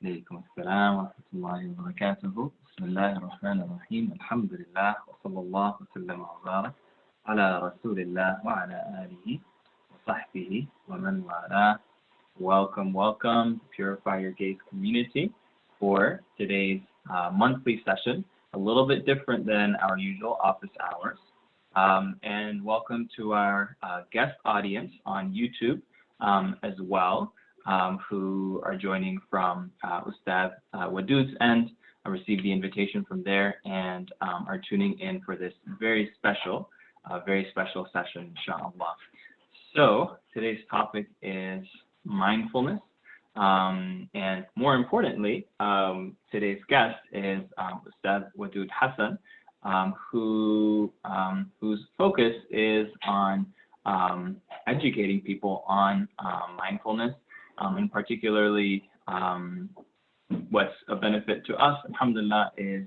عليكم السلام ورحمة الله وبركاته. بسم الله الرحمن الرحيم. الحمد لله وصلى الله وسلم وبارك على رسول الله وعلى آله وصحبه ومن والاه. Welcome, Purify Your Gaze community, for today's monthly session, a little bit different than our usual office hours. And welcome to our guest audience on YouTube as well, who are joining from Ustadh Wadud's end. I received the invitation from there and are tuning in for this very special session, inshallah. So today's topic is mindfulness, and more importantly, today's guest is Ustadh Wadud Hassan, whose focus is on educating people on mindfulness, and particularly what's a benefit to us, alhamdulillah, is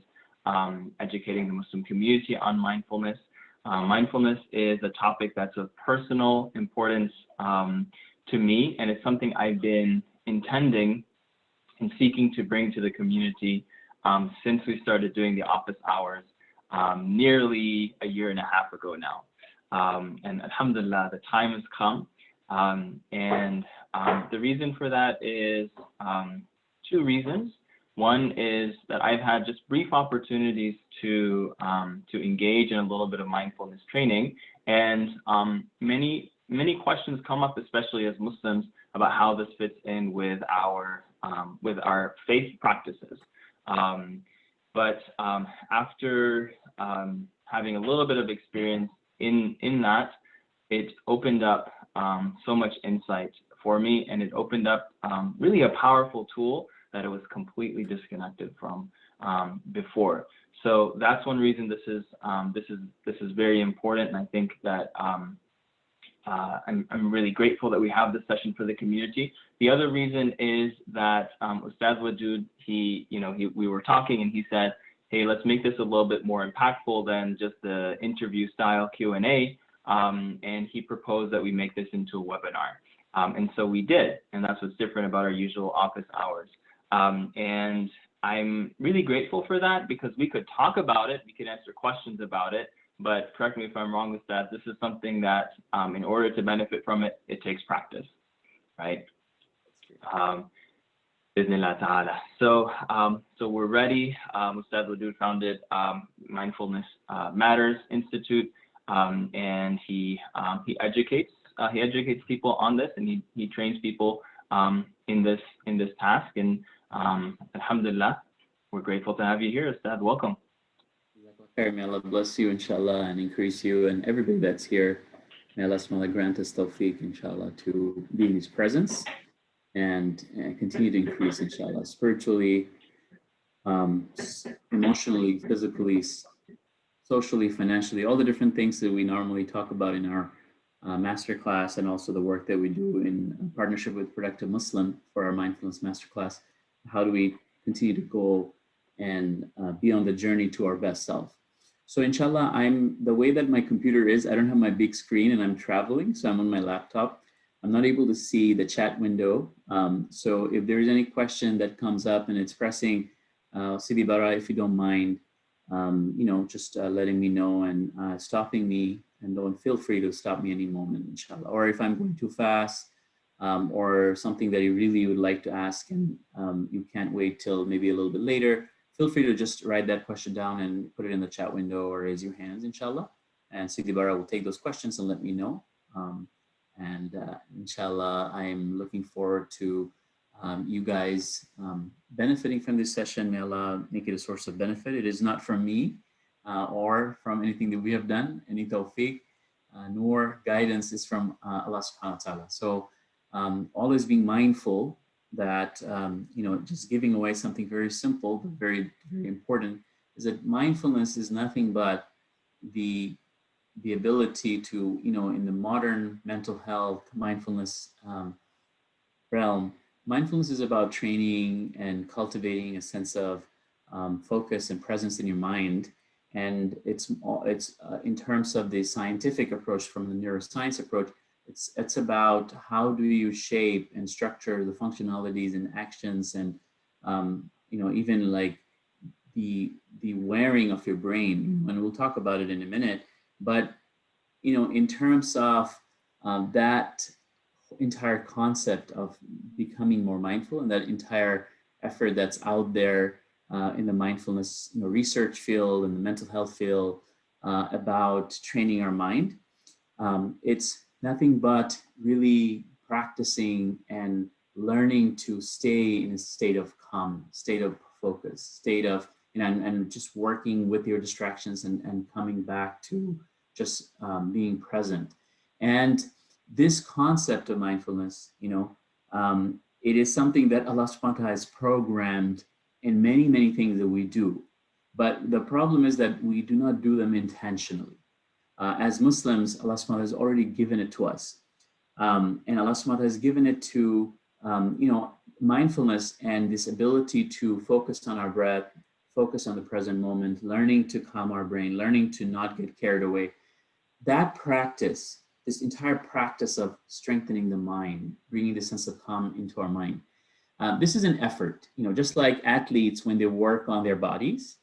educating the Muslim community on mindfulness. Mindfulness is a topic that's of personal importance to me, and it's something I've been intending and seeking to bring to the community since we started doing the office hours nearly a year and a half ago now. And alhamdulillah, the time has come. And the reason for that is two reasons. One is that I've had just brief opportunities to engage in a little bit of mindfulness training, and many questions come up, especially as Muslims, about how this fits in with our faith practices. But after having a little bit of experience in that, it opened up so much insight for me, and it opened up really a powerful tool that it was completely disconnected from before. So that's one reason this is very important, and I think that I'm really grateful that we have this session for the community. The other reason is that Ustadh Wadud, we were talking and he said, hey, let's make this a little bit more impactful than just the interview style Q&A, and he proposed that we make this into a webinar. And so we did, and that's what's different about our usual office hours. And I'm really grateful for that, because we could talk about it, we could answer questions about it, but correct me if I'm wrong with that, this is something that in order to benefit from it, it takes practice, right? Bismillah ta'ala. So we're ready. Ustadh Wadud founded Mindfulness Matters Institute, and he educates people on this, and he trains people in this task. And alhamdulillah, we're grateful to have you here, Ustadh. Welcome. May Allah bless you, inshallah, and increase you and everybody that's here. May Allah SWT grant us tawfiq, inshallah, to be in His presence and continue to increase, inshallah, spiritually, emotionally, physically, socially, financially, all the different things that we normally talk about in our masterclass, and also the work that we do in partnership with Productive Muslim for our Mindfulness Masterclass. How do we continue to go and be on the journey to our best self? So inshallah, the way that my computer is, I don't have my big screen and I'm traveling, so I'm on my laptop. I'm not able to see the chat window. So if there's any question that comes up and it's pressing, Sidi Bara, if you don't mind, just letting me know and stopping me, and don't feel free to stop me any moment, inshallah. Or if I'm going too fast, or something that you really would like to ask and you can't wait till maybe a little bit later, feel free to just write that question down and put it in the chat window or raise your hands, inshallah. And Sidi Bara will take those questions and let me know. Inshallah, I'm looking forward to you guys benefiting from this session. May Allah make it a source of benefit. It is not from me or from anything that we have done, any tawfiq, nor guidance is from Allah subhanahu wa ta'ala. So always being mindful that, just giving away something very simple, but very, very important, is that mindfulness is nothing but the ability to, in the modern mental health mindfulness realm, mindfulness is about training and cultivating a sense of focus and presence in your mind. And it's in terms of the scientific approach, from the neuroscience approach, it's about how do you shape and structure the functionalities and actions and even like the wearing of your brain, and we'll talk about it in a minute. But in terms of that entire concept of becoming more mindful, and that entire effort that's out there in the mindfulness research field and the mental health field about training our mind, it's nothing but really practicing and learning to stay in a state of calm, state of focus, state of and just working with your distractions and coming back to just being present. And this concept of mindfulness, it is something that Allah subhanahu wa ta'ala has programmed in many, many things that we do. But the problem is that we do not do them intentionally. As Muslims, Allah subhanahu wa ta'ala has already given it to us. And Allah subhanahu wa ta'ala has given it to, mindfulness and this ability to focus on our breath, focus on the present moment, learning to calm our brain, learning to not get carried away. That practice, this entire practice of strengthening the mind, bringing the sense of calm into our mind. This is an effort, just like athletes when they work on their bodies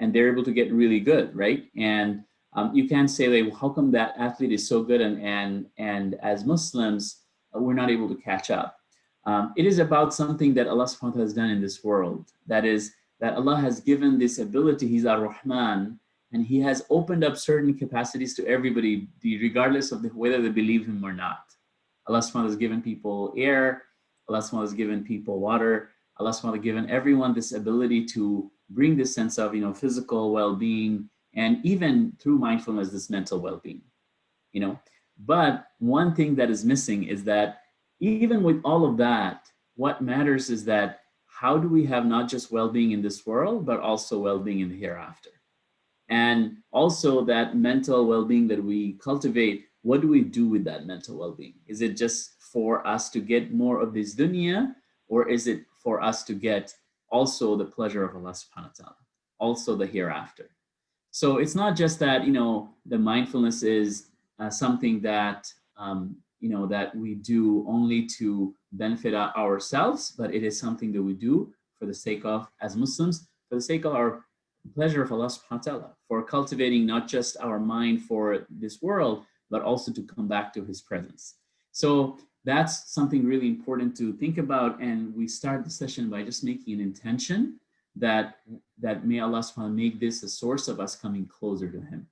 and they're able to get really good, right? And you can't say, like, well, how come that athlete is so good and as Muslims, we're not able to catch up. It is about something that Allah subhanahu wa ta'ala has done in this world. That is, that Allah has given this ability, He's Ar-Rahman, and He has opened up certain capacities to everybody, regardless of whether they believe Him or not. Allah subhanahu wa ta'ala has given people air, Allah subhanahu wa ta'ala has given people water, Allah subhanahu wa ta'ala has given everyone this ability to bring this sense of physical well-being, and even through mindfulness, this mental well-being. But one thing that is missing is that even with all of that, what matters is that how do we have not just well-being in this world, but also well-being in the hereafter? And also that mental well-being that we cultivate, what do we do with that mental well-being? Is it just for us to get more of this dunya, or is it for us to get also the pleasure of Allah subhanahu wa ta'ala, also the hereafter? So it's not just that, the mindfulness is something that, that we do only to benefit ourselves, but it is something that we do for the sake of, as Muslims, for the sake of our pleasure of Allah subhanahu wa ta'ala, for cultivating not just our mind for this world, but also to come back to His presence. So that's something really important to think about. And we start the session by just making an intention that may Allah subhanahu wa ta'ala make this a source of us coming closer to Him,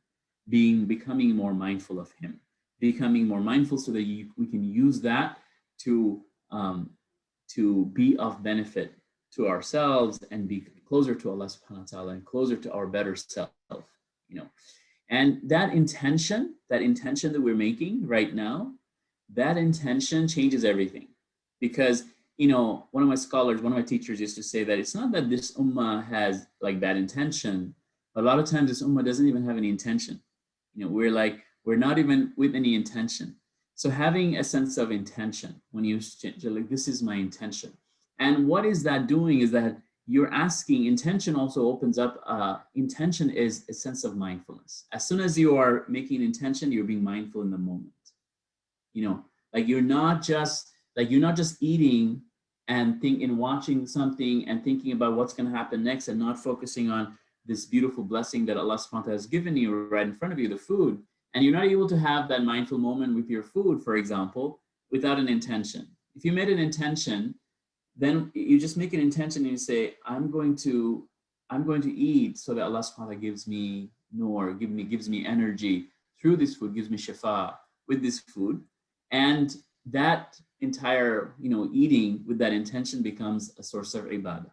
becoming more mindful of Him, becoming more mindful so that we can use that to be of benefit to ourselves and be closer to Allah subhanahu wa ta'ala and closer to our better self, And that intention that we're making right now, that intention changes everything. Because, one of my scholars, one of my teachers used to say that it's not that this ummah has like bad intention, but a lot of times this ummah doesn't even have any intention. We're not even with any intention. So having a sense of intention, when you like, this is my intention. And what is that doing is that you're asking, intention also opens up, intention is a sense of mindfulness. As soon as you are making an intention, you're being mindful in the moment. Like you're not just eating and watching something and thinking about what's going to happen next and not focusing on this beautiful blessing that Allah subhanahu wa ta'ala has given you right in front of you, the food. And you're not able to have that mindful moment with your food, for example, without an intention. If you made an intention, then you just make an intention and you say, I'm going to eat so that Allah subhanahu wa ta'ala gives me nur, gives me energy through this food, gives me shifa with this food. And that entire, eating with that intention becomes a source of ibadah.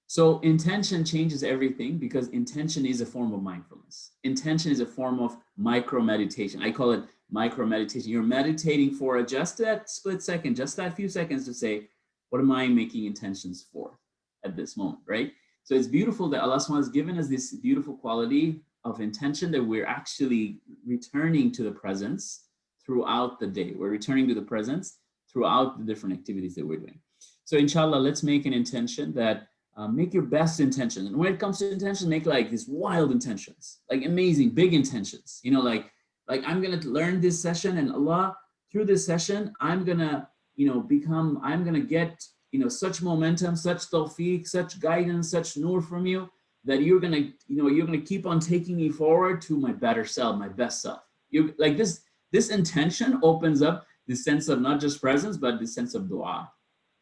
So intention changes everything, because intention is a form of mindfulness. Intention is a form of micro meditation. I call it micro meditation. You're meditating for just that split second, just that few seconds to say, what am I making intentions for at this moment, right? So it's beautiful that Allah has given us this beautiful quality of intention, that we're actually returning to the presence throughout the day. We're returning to the presence throughout the different activities that we're doing. So inshallah, let's make an intention that make your best intention. And when it comes to intention, make like these wild intentions, like amazing, big intentions. Like I'm going to learn this session, and Allah, through this session, I'm going to, I'm going to get such momentum, such tawfiq, such guidance, such nur from you, that you're gonna keep on taking me forward to my better self, my best self. You like this intention opens up this sense of not just presence, but this sense of dua,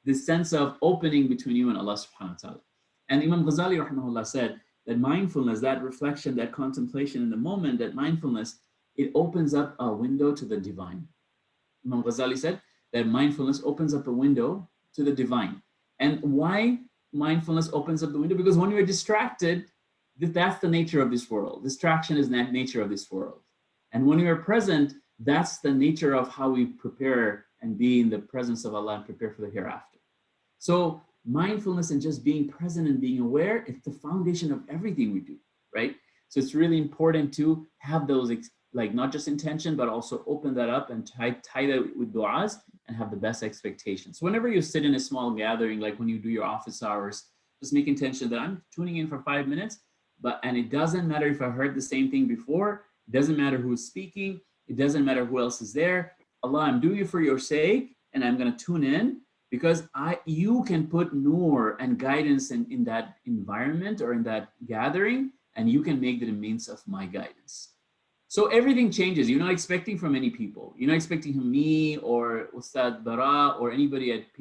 this sense of opening between you and Allah subhanahu wa ta'ala. And Imam Ghazali rahimahullah said that mindfulness, that reflection, that contemplation in the moment, that mindfulness, it opens up a window to the divine. Imam Ghazali said that mindfulness opens up a window to the divine. And why mindfulness opens up the window? Because when you're distracted, that's the nature of this world. Distraction is the nature of this world. And when you're present, that's the nature of how we prepare and be in the presence of Allah and prepare for the hereafter. So mindfulness and just being present and being aware, it's the foundation of everything we do, right? So it's really important to have those, like not just intention, but also open that up and tie that with du'as and have the best expectations. So whenever you sit in a small gathering, like when you do your office hours, just make intention that I'm tuning in for 5 minutes, and it doesn't matter if I heard the same thing before, it doesn't matter who's speaking, it doesn't matter who else is there. Allah, I'm doing it for your sake, and I'm gonna tune in because you can put nur and guidance in that environment or in that gathering, and you can make that a means of my guidance. So everything changes. You're not expecting from any people. You're not expecting from me or Ustadh Bara or anybody at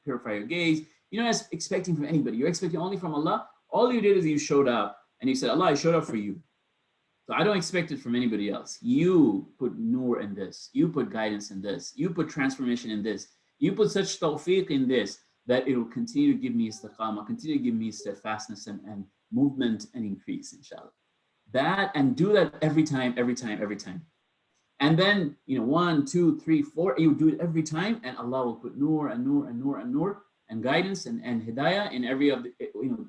Purify Your Gaze. You're not expecting from anybody. You're expecting only from Allah. All you did is you showed up and you said, Allah, I showed up for you. So I don't expect it from anybody else. You put nur in this. You put guidance in this. You put transformation in this. You put such tawfiq in this that it will continue to give me istiqamah, continue to give me steadfastness and movement and increase, inshallah. That, and do that every time. And then, 1, 2, 3, 4, you do it every time, and Allah will put nur and nur and nur and nur and guidance and hidayah in every of the,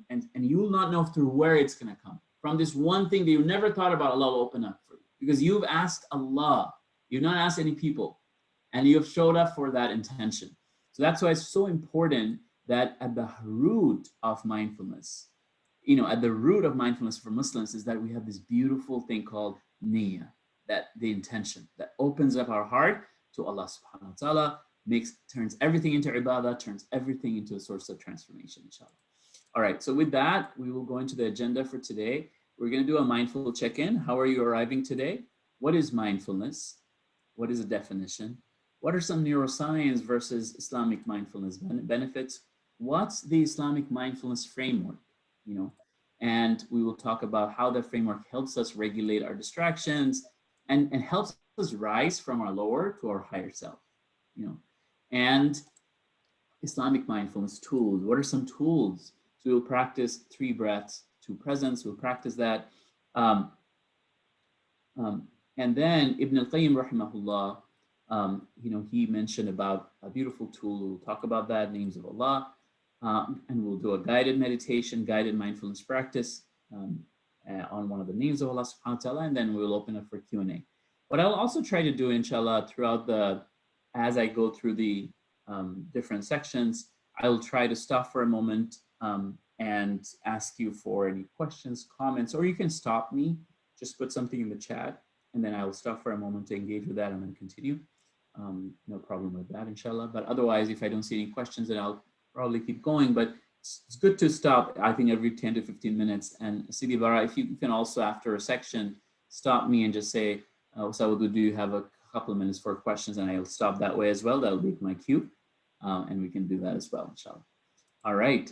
and you will not know through where it's going to come. From this one thing that you never thought about, Allah will open up for you because you've asked Allah. You've not asked any people, and you have showed up for that intention. So that's why it's so important that at the root of mindfulness, at the root of mindfulness for Muslims is that we have this beautiful thing called niyyah, that the intention that opens up our heart to Allah subhanahu wa ta'ala, turns everything into ibadah, turns everything into a source of transformation, inshallah. All right, so with that, we will go into the agenda for today. We're going to do a mindful check-in. How are you arriving today? What is mindfulness? What is a definition? What are some neuroscience versus Islamic mindfulness benefits? What's the Islamic mindfulness framework? And we will talk about how the framework helps us regulate our distractions and helps us rise from our lower to our higher self, and Islamic mindfulness tools. What are some tools? So we'll practice 3 breaths, 2 presence. We'll practice that. And then Ibn al-Qayyim rahimahullah, he mentioned about a beautiful tool. We'll talk about that, names of Allah. And we'll do a guided meditation, guided mindfulness practice on one of the names of Allah subhanahu wa ta'ala, and then we'll open up for Q&A. What I'll also try to do, inshallah, as I go through the different sections, I'll try to stop for a moment and ask you for any questions, comments, or you can stop me, just put something in the chat, and then I'll stop for a moment to engage with that and then continue. No problem with that, inshallah. But otherwise, if I don't see any questions, then I'll probably keep going, but it's good to stop, I think, every 10 to 15 minutes. And Sidi Bara, if you can also, after a section, stop me and just say, Ustadh Wadud, do you have a couple of minutes for questions? And I'll stop that way as well. That'll be my cue. And we can do that as well, inshallah. All right.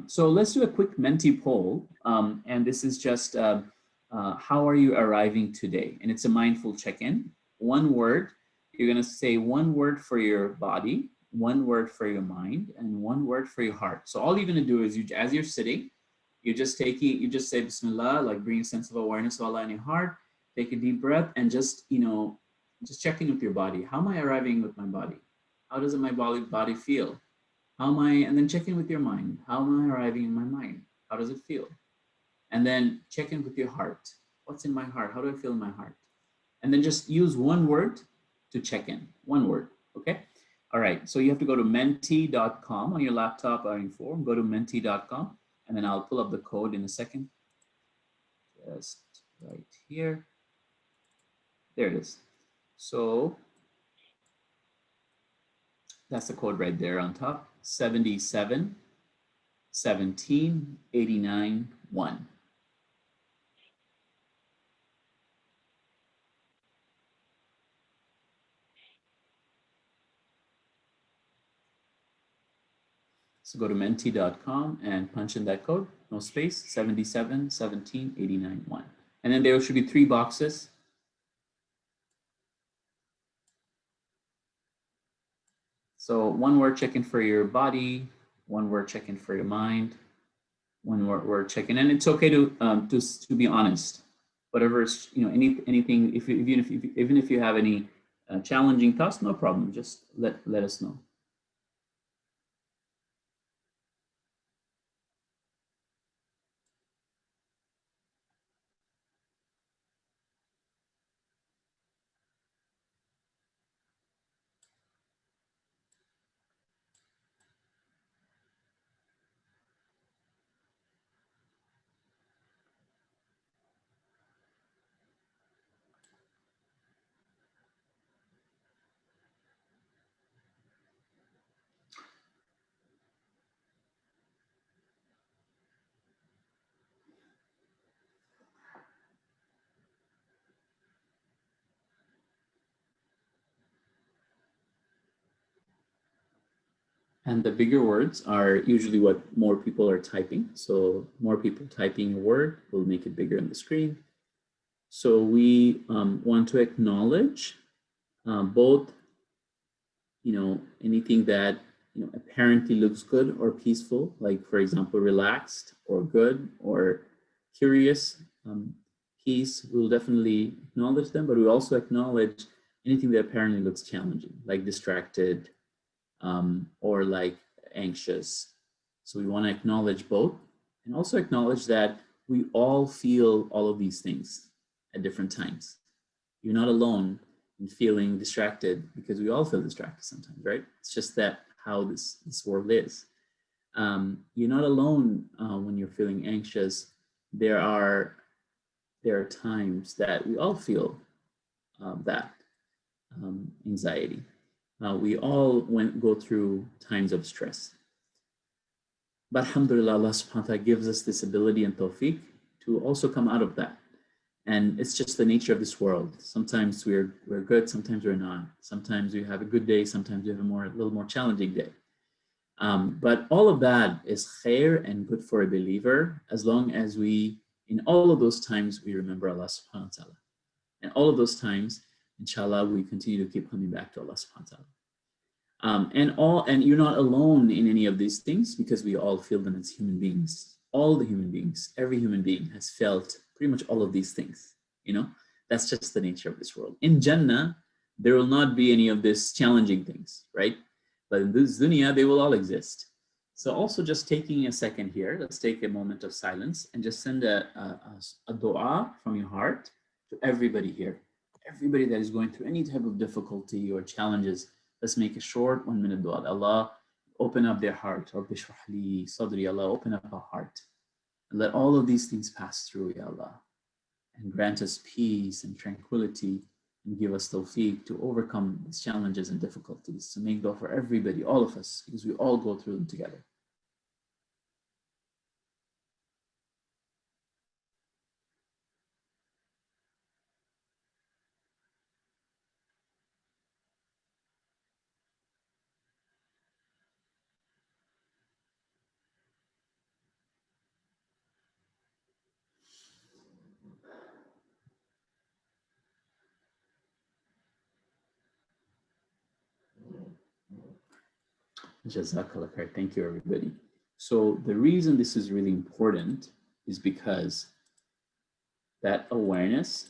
So let's do a quick Menti poll. And this is just, how are you arriving today? And it's a mindful check-in. One word. You're going to say one word for your body, one word for your mind, and one word for your heart. So all you're going to do is, as you're sitting, you just say Bismillah, like bring a sense of awareness of Allah in your heart, take a deep breath, and just check in with your body. How am I arriving with my body? How does my body feel? And then check in with your mind. How am I arriving in my mind? How does it feel? And then check in with your heart. What's in my heart? How do I feel in my heart? And then just use one word to check in, one word, okay? All right, so you have to go to menti.com on your laptop or your phone. Go to menti.com, and then I'll pull up the code in a second. Just right here. There it is. So that's the code right there on top. 77 17 89 1. So go to menti.com and punch in that code, no space, 77 17 89 1. And then there should be 3 boxes. So one word check-in for your body, one word check-in for your mind, one word check-in, and it's okay to be honest. Whatever is, anything. Even if you have any challenging thoughts, no problem. Just let us know. And the bigger words are usually what more people are typing. So more people typing a word will make it bigger on the screen. So we want to acknowledge both, anything that apparently looks good or peaceful, like for example, relaxed or good or curious. Peace, we'll definitely acknowledge them, but we also acknowledge anything that apparently looks challenging, like distracted, or like anxious. So we want to acknowledge both, and also acknowledge that we all feel all of these things at different times. You're not alone in feeling distracted, because we all feel distracted sometimes, right? It's just that how this world is. You're not alone when you're feeling anxious. There are times that we all feel that anxiety. We all go through times of stress. But alhamdulillah, Allah subhanahu wa ta'ala gives us this ability and tawfiq to also come out of that. And it's just the nature of this world. Sometimes we're good, sometimes we're not. Sometimes we have a good day, sometimes we have a little more challenging day. But all of that is khair and good for a believer, as long as in all of those times, we remember Allah subhanahu wa ta'ala. And all of those times, inshallah, we continue to keep coming back to Allah subhanahu wa ta'ala. And you're not alone in any of these things, because we all feel them as human beings. All the human beings, every human being has felt pretty much all of these things. That's just the nature of this world. In Jannah, there will not be any of these challenging things, right? But in this dunya, they will all exist. So also just taking a second here, let's take a moment of silence and just send a dua from your heart to everybody here. Everybody that is going through any type of difficulty or challenges, let's make a short 1 minute dua. Allah, open up their heart. Rabbi shrah li sadri, Allah, open up our heart. And let all of these things pass through, Ya Allah. And grant us peace and tranquility, and give us tawfiq to overcome these challenges and difficulties. So make dua for everybody, all of us, because we all go through them together. Jazakallah khair. Thank you, everybody. So the reason this is really important is because that awareness,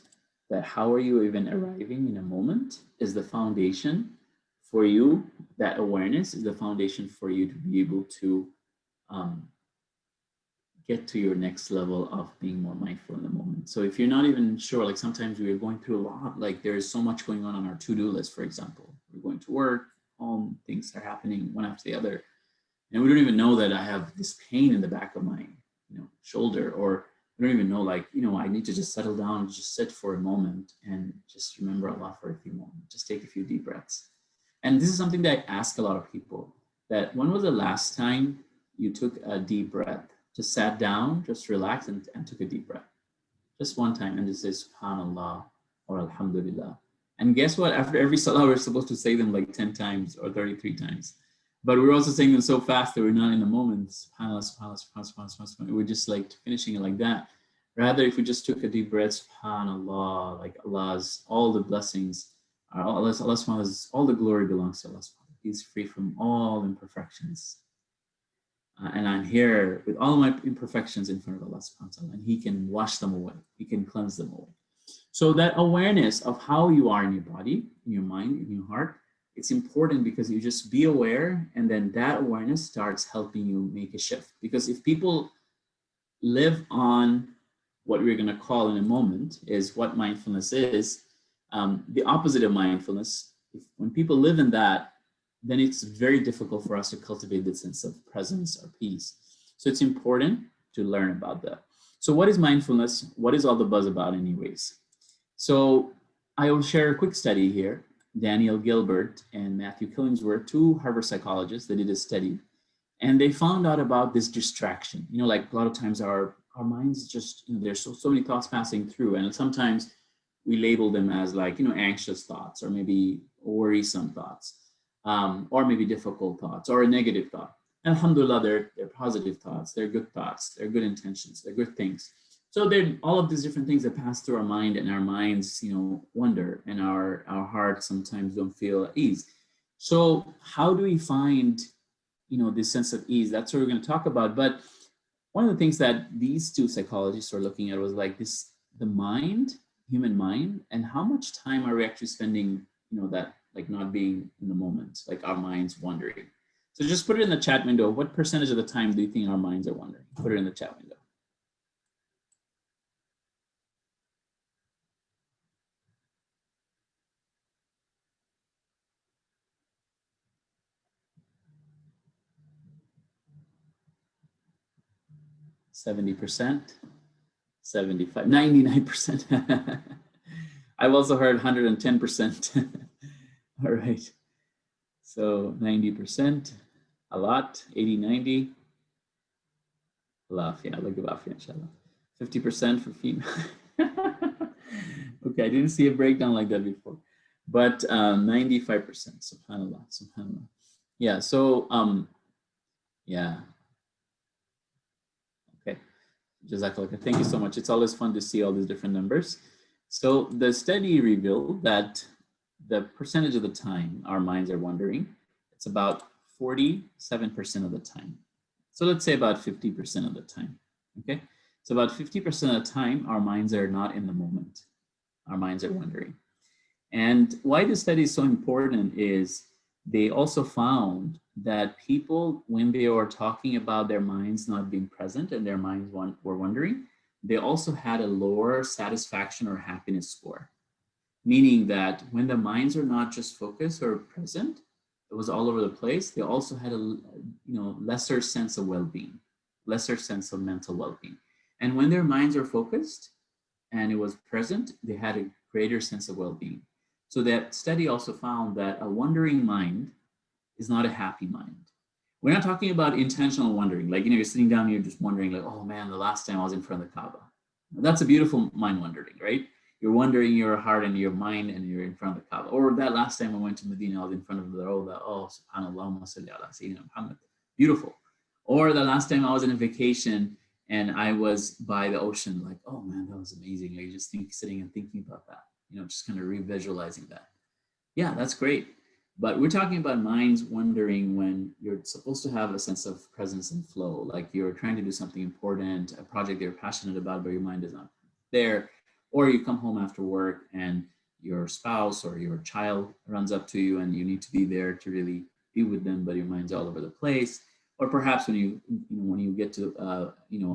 that how are you even arriving in a moment, is the foundation for you. That awareness is the foundation for you to be able to get to your next level of being more mindful in the moment. So if you're not even sure, like sometimes we are going through a lot, like there is so much going on our to-do list, for example. We're going to work, home, things are happening one after the other. And we don't even know that I have this pain in the back of my shoulder, or we don't even know, like, I need to just settle down, just sit for a moment and just remember Allah for a few moments, just take a few deep breaths. And this is something that I ask a lot of people, that when was the last time you took a deep breath? Just sat down, just relaxed and took a deep breath. Just one time and just say subhanallah or alhamdulillah. And guess what? After every salah, we're supposed to say them like 10 times or 33 times. But we're also saying them so fast that we're not in the moment. SubhanAllah, SubhanAllah, SubhanAllah, SubhanAllah, SubhanAllah. We're just like finishing it like that. Rather, if we just took a deep breath, SubhanAllah, like Allah's, all the blessings, Allah's, all the glory belongs to Allah. He's free from all imperfections. And I'm here with all my imperfections in front of Allah subhanahu wa ta'ala, and He can wash them away. He can cleanse them away. So that awareness of how you are in your body, in your mind, in your heart, it's important because you just be aware, and then that awareness starts helping you make a shift. Because if people live on what we're going to call in a moment is what mindfulness is, the opposite of mindfulness, when people live in that, then it's very difficult for us to cultivate that sense of presence or peace. So it's important to learn about that. So what is mindfulness? What is all the buzz about anyways? So I will share a quick study here. Daniel Gilbert and Matthew Killingsworth, two Harvard psychologists, they did a study, and they found out about this distraction. You know, like a lot of times our minds just, you know, there's so many thoughts passing through, and sometimes we label them as like, you know, anxious thoughts or maybe worrisome thoughts. Or maybe difficult thoughts or a negative thought. And alhamdulillah, they're positive thoughts, they're good thoughts, they're good intentions, they're good things. So they're all of these different things that pass through our mind, and our minds, you know, wonder, and our hearts sometimes don't feel at ease. So how do we find, you know, this sense of ease? That's what we're going to talk about. But one of the things that these two psychologists were looking at was like this, the mind, human mind, and how much time are we actually spending, you know, that like not being in the moment, like our minds wandering. So just put it in the chat window. What percentage of the time do you think our minds are wandering? Put it in the chat window. %, 75, 99%. I've also heard 110%. All right. So 90%, a lot, 80, 90. Lafia, look at Lafia, inshallah. 50% for female. Okay, I didn't see a breakdown like that before. But 95%, subhanAllah, subhanAllah. Yeah, so, yeah. Okay, Jazakallah. Thank you so much. It's always fun to see all these different numbers. So the study revealed that the percentage of the time our minds are wandering, it's about 47% of the time. So let's say about 50% of the time, okay? So about 50% of the time, our minds are not in the moment. Our minds are wandering. And why this study is so important is they also found that people, when they were talking about their minds not being present and their minds were wandering, they also had a lower satisfaction or happiness score. Meaning that when the minds are not just focused or present, it was all over the place, they also had a lesser sense of well-being, lesser sense of mental well-being. And when their minds are focused and it was present, they had a greater sense of well-being. So that study also found that a wandering mind is not a happy mind. We're not talking about intentional wandering, like, you're sitting down and you're just wondering like, oh man, the last time I was in front of the Kaaba. That's a beautiful mind wandering, right? You're wondering your heart and your mind and you're in front of the Kaaba. Or that last time I went to Medina, I was in front of the Rawda. Oh, subhanAllah, salli ala Sayyidina Muhammad. Beautiful. Or the last time I was on a vacation and I was by the ocean, like, oh man, that was amazing. Like, just sitting and thinking about that, just kind of revisualizing that. Yeah, that's great. But we're talking about minds wandering when you're supposed to have a sense of presence and flow, like you're trying to do something important, a project that you're passionate about, but your mind is not there. Or you come home after work and your spouse or your child runs up to you and you need to be there to really be with them, but your mind's all over the place. Or perhaps when you get to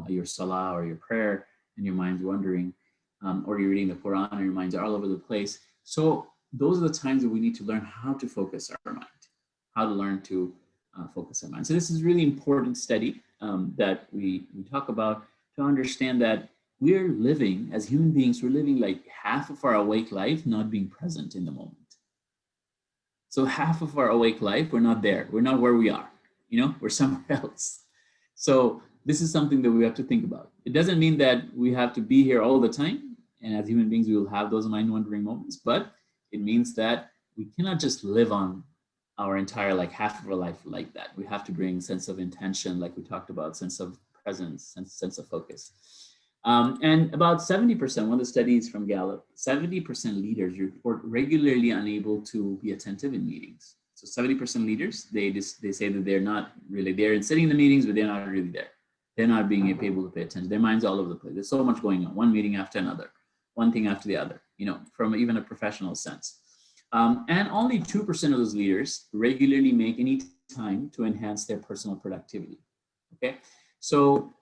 your salah or your prayer and your mind's wandering, or you're reading the Quran and your minds are all over the place. So those are the times that we need to learn how to focus our mind, how to learn to focus our mind. So this is really important study that we talk about to understand that we're living, as human beings, we're living like half of our awake life not being present in the moment. So half of our awake life, we're not there. We're not where we are. You know, we're somewhere else. So this is something that we have to think about. It doesn't mean that we have to be here all the time. And as human beings, we will have those mind-wandering moments, but it means that we cannot just live on our entire, like half of our life like that. We have to bring sense of intention, like we talked about, sense of presence, sense of focus. And about 70%, one of the studies from Gallup, 70% leaders report regularly unable to be attentive in meetings. So 70% leaders, they say that they're not really there and sitting in the meetings, but they're not really there. They're not being able to pay attention. Their mind's all over the place. There's so much going on, one meeting after another, one thing after the other, you know, from even a professional sense. And only 2% of those leaders regularly make any time to enhance their personal productivity. Okay, so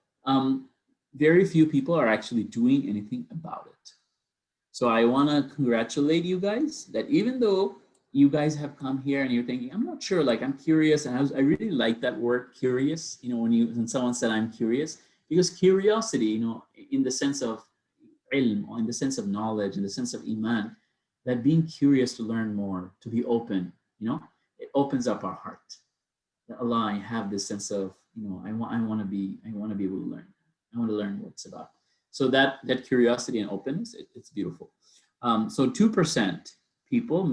very few people are actually doing anything about it. So I want to congratulate you guys that even though you guys have come here and you're thinking, I'm not sure, like I'm curious, and I really like that word curious, you know, when someone said I'm curious, because curiosity, you know, in the sense of ilm, or in the sense of knowledge, in the sense of iman, that being curious to learn more, to be open, you know, it opens up our heart. That Allah, I have this sense of, you know, I want to be able to learn. I want to learn what it's about. So that curiosity and openness, it's beautiful. So 2% people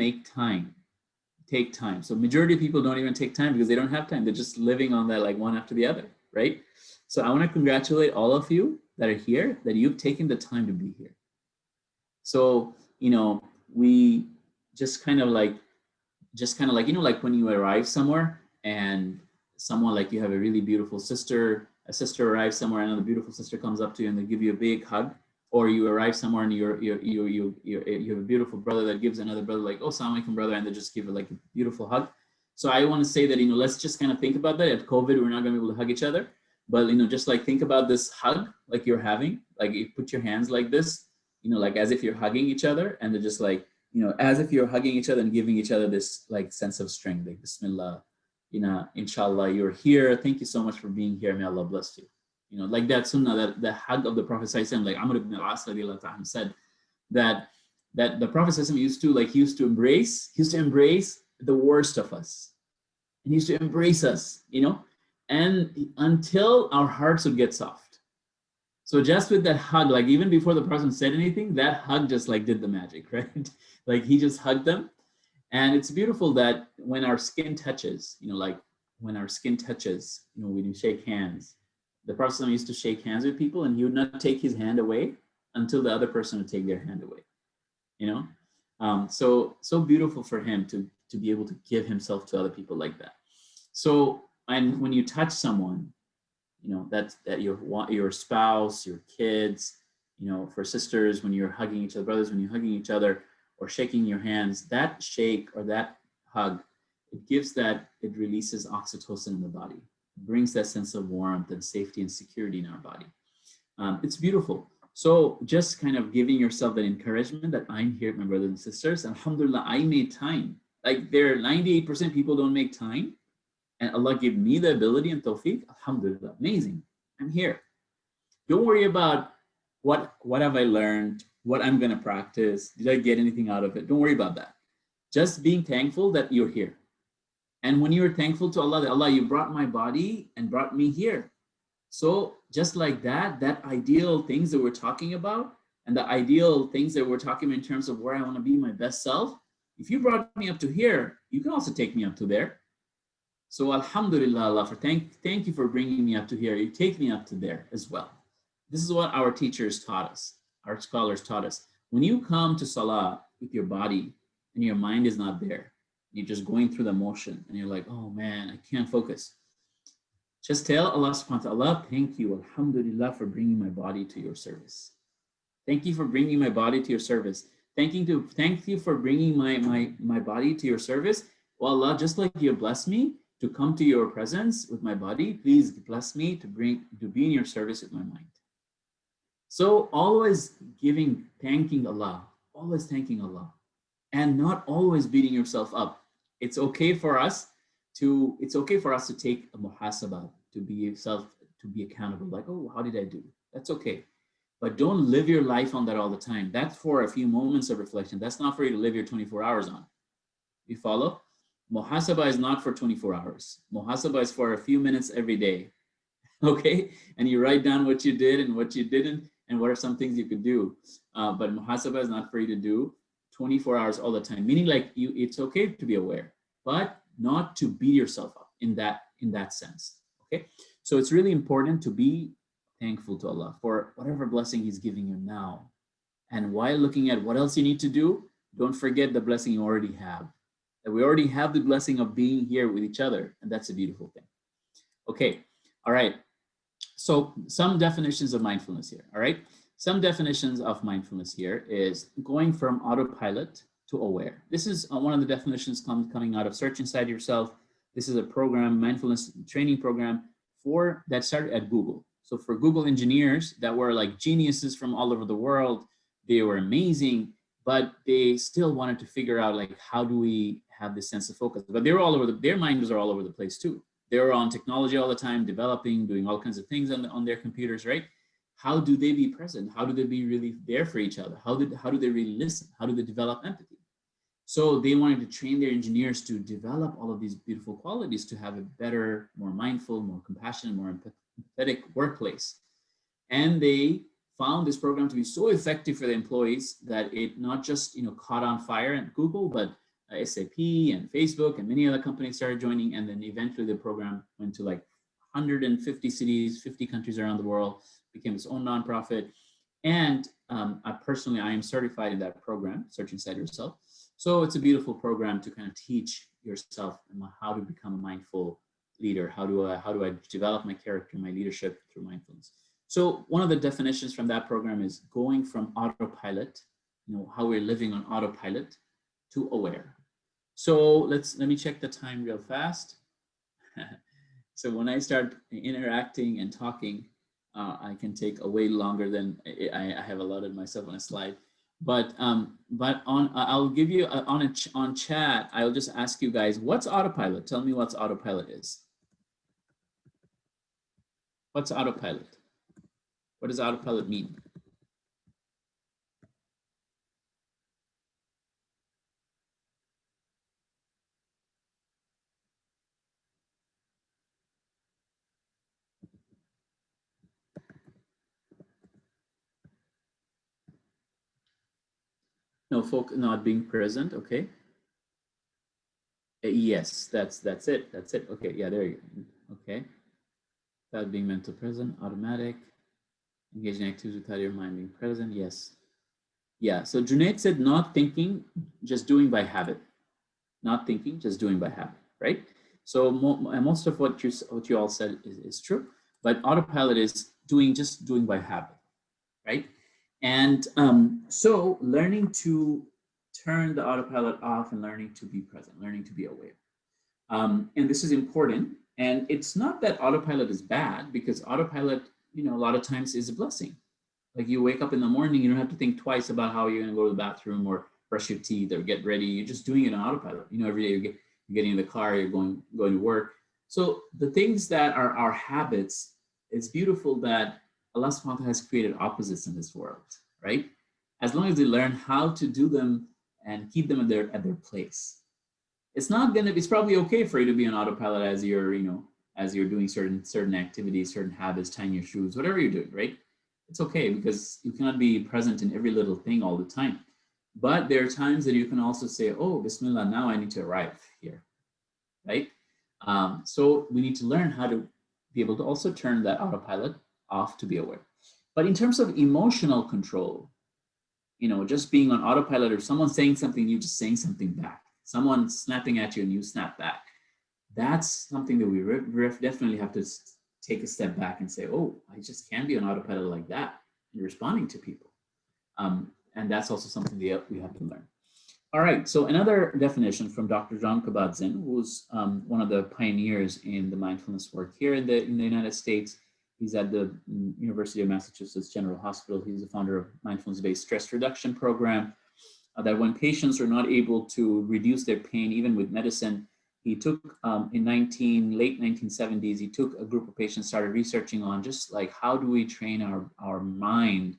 take time. So majority of people don't even take time because they don't have time. They're just living on that like one after the other, right? So I want to congratulate all of you that are here, that you've taken the time to be here. So, you know, we just kind of like, you know, like when you arrive somewhere and someone, like you have a really beautiful sister, a sister arrives somewhere and a beautiful sister comes up to you and they give you a big hug, or you arrive somewhere and you have a beautiful brother that gives another brother like, oh, Assalamu alaikum, brother, and they just give it like a beautiful hug. So I want to say that, you know, let's just kind of think about that. At COVID, we're not going to be able to hug each other, but, you know, just like think about this hug like you're having, like you put your hands like this, you know, like as if you're hugging each other, and they're just like, you know, as if you're hugging each other and giving each other this like sense of strength, like Bismillah, you know, inshallah, you're here. Thank you so much for being here. May Allah bless you. You know, like that sunnah, that the hug of the Prophet like Amr ibn al-As said that the Prophet used to embrace the worst of us. And he used to embrace us, you know, and until our hearts would get soft. So just with that hug, like even before the person said anything, that hug just like did the magic, right? Like he just hugged them. And it's beautiful that when our skin touches, you know, like when our skin touches, you know, when you shake hands, the Prophet used to shake hands with people and he would not take his hand away until the other person would take their hand away, you know? So beautiful for him to be able to give himself to other people like that. So, and when you touch someone, you know, that your spouse, your kids, you know, for sisters, when you're hugging each other, brothers, when you're hugging each other or shaking your hands, that shake or that hug, it releases oxytocin in the body. It brings that sense of warmth and safety and security in our body. It's beautiful. So just kind of giving yourself that encouragement that I'm here, my brothers and sisters. Alhamdulillah, I made time. Like there are 98% people don't make time. And Allah gave me the ability and tawfiq. Alhamdulillah, amazing. I'm here. Don't worry about what have I learned, what I'm going to practice. Did I get anything out of it? Don't worry about that. Just being thankful that you're here. And when you're thankful to Allah, that Allah, you brought my body and brought me here. So just like that ideal things that we're talking about and the ideal things that we're talking about in terms of where I want to be my best self, if you brought me up to here, you can also take me up to there. So alhamdulillah, Allah, thank you for bringing me up to here. You take me up to there as well. This is what our teachers taught us, our scholars taught us. When you come to Salah with your body and your mind is not there, you're just going through the motion and you're like, oh man, I can't focus. Just tell Allah subhanahu wa ta'ala, thank you, alhamdulillah, for bringing my body to your service. Thank you for bringing my body to your service. Thank you for bringing my body to your service. Well, Allah, just like you blessed me to come to your presence with my body, please bless me to be in your service with my mind. So always thanking Allah, and not always beating yourself up. It's okay for us to take a muhasabah, to be accountable. Like, oh, how did I do? That's okay. But don't live your life on that all the time. That's for a few moments of reflection. That's not for you to live your 24 hours on. You follow? Muhasabah is not for 24 hours. Muhasabah is for a few minutes every day. Okay, and you write down what you did and what you didn't, and what are some things you could do. But muhasabah is not for you to do 24 hours all the time. Meaning, like it's okay to be aware, but not to beat yourself up in that sense. Okay, so it's really important to be thankful to Allah for whatever blessing He's giving you now, and while looking at what else you need to do, don't forget the blessing you already have. That we already have the blessing of being here with each other, and that's a beautiful thing. Okay, all right. So some definitions of mindfulness here, all right? Some definitions of mindfulness here is going from autopilot to aware. This is one of the definitions coming out of Search Inside Yourself. This is a program, mindfulness training program that started at Google. So for Google engineers that were like geniuses from all over the world, they were amazing, but they still wanted to figure out like, how do we have this sense of focus? But they were all over their minds are all over the place too. They were on technology all the time, developing, doing all kinds of things on their computers, right? How do they be present? How do they be really there for each other? How do they really listen? How do they develop empathy? So they wanted to train their engineers to develop all of these beautiful qualities to have a better, more mindful, more compassionate, more empathetic workplace. And they found this program to be so effective for the employees that it not just caught on fire at Google, but SAP and Facebook and many other companies started joining, and then eventually the program went to like 150 cities, 50 countries around the world, became its own nonprofit. And I am certified in that program, Search Inside Yourself. So it's a beautiful program to kind of teach yourself how to become a mindful leader. How do I develop my character, my leadership through mindfulness? So one of the definitions from that program is going from autopilot, how we're living on autopilot, to aware. So let me check the time real fast. So when I start interacting and talking, I can take way longer than I have allotted myself on a slide. But I'll give you on chat. I'll just ask you guys, what's autopilot? Tell me what autopilot is. What's autopilot? What does autopilot mean? No, not being present. Okay. Yes, that's it. That's it. Okay. Yeah, there you go. Okay. Without being mental present, automatic, engaging activities without your mind being present. Yes. Yeah. So Junaid said, not thinking, just doing by habit. Not thinking, just doing by habit. Right. So most of what you all said is true, but autopilot is just doing by habit. Right. And so learning to turn the autopilot off and learning to be present, learning to be aware. And this is important. And it's not that autopilot is bad, because autopilot, a lot of times is a blessing. Like you wake up in the morning, you don't have to think twice about how you're going to go to the bathroom or brush your teeth or get ready. You're just doing it on autopilot. Every day you're getting in the car, you're going to work. So the things that are our habits, it's beautiful that Allah subhanahu wa ta'ala has created opposites in this world, right? As long as they learn how to do them and keep them at their place. It's probably okay for you to be on autopilot as you're doing certain activities, certain habits, tying your shoes, whatever you're doing, right? It's okay, because you cannot be present in every little thing all the time. But there are times that you can also say, oh, Bismillah, now I need to arrive here, right? So we need to learn how to be able to also turn that autopilot off to be aware. But in terms of emotional control, just being on autopilot, or someone saying something, you just saying something back, someone snapping at you and you snap back, that's something that we definitely have to take a step back and say, oh, I just can't be on autopilot like that and responding to people. And that's also something that we have to learn. All right, so another definition from Dr. John Kabat-Zinn, who's one of the pioneers in the mindfulness work here in the United States. He's at the University of Massachusetts General Hospital. He's the founder of mindfulness-based stress reduction program, that when patients are not able to reduce their pain, even with medicine, he took in late 1970s, he took a group of patients, started researching on just like, how do we train our mind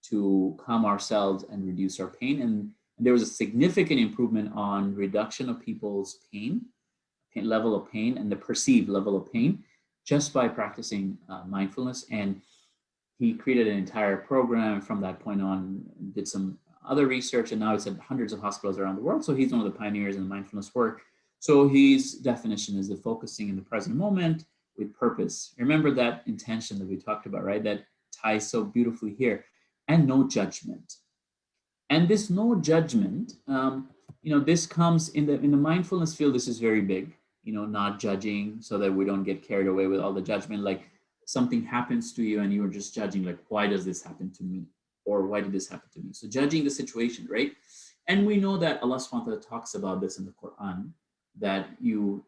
to calm ourselves and reduce our pain? And there was a significant improvement on reduction of people's pain level of pain and the perceived level of pain just by practicing mindfulness. And he created an entire program from that point on, did some other research, and now it's at hundreds of hospitals around the world. So he's one of the pioneers in the mindfulness work. So his definition is the focusing in the present moment with purpose. Remember that intention that we talked about, right? That ties so beautifully here. And no judgment. And this no judgment, this comes in the mindfulness field. This is very big, not judging, so that we don't get carried away with all the judgment. Like something happens to you and you're just judging, like, why does this happen to me? Or why did this happen to me? So judging the situation, right? And we know that Allah subhanahu wa ta'ala talks about this in the Quran, that you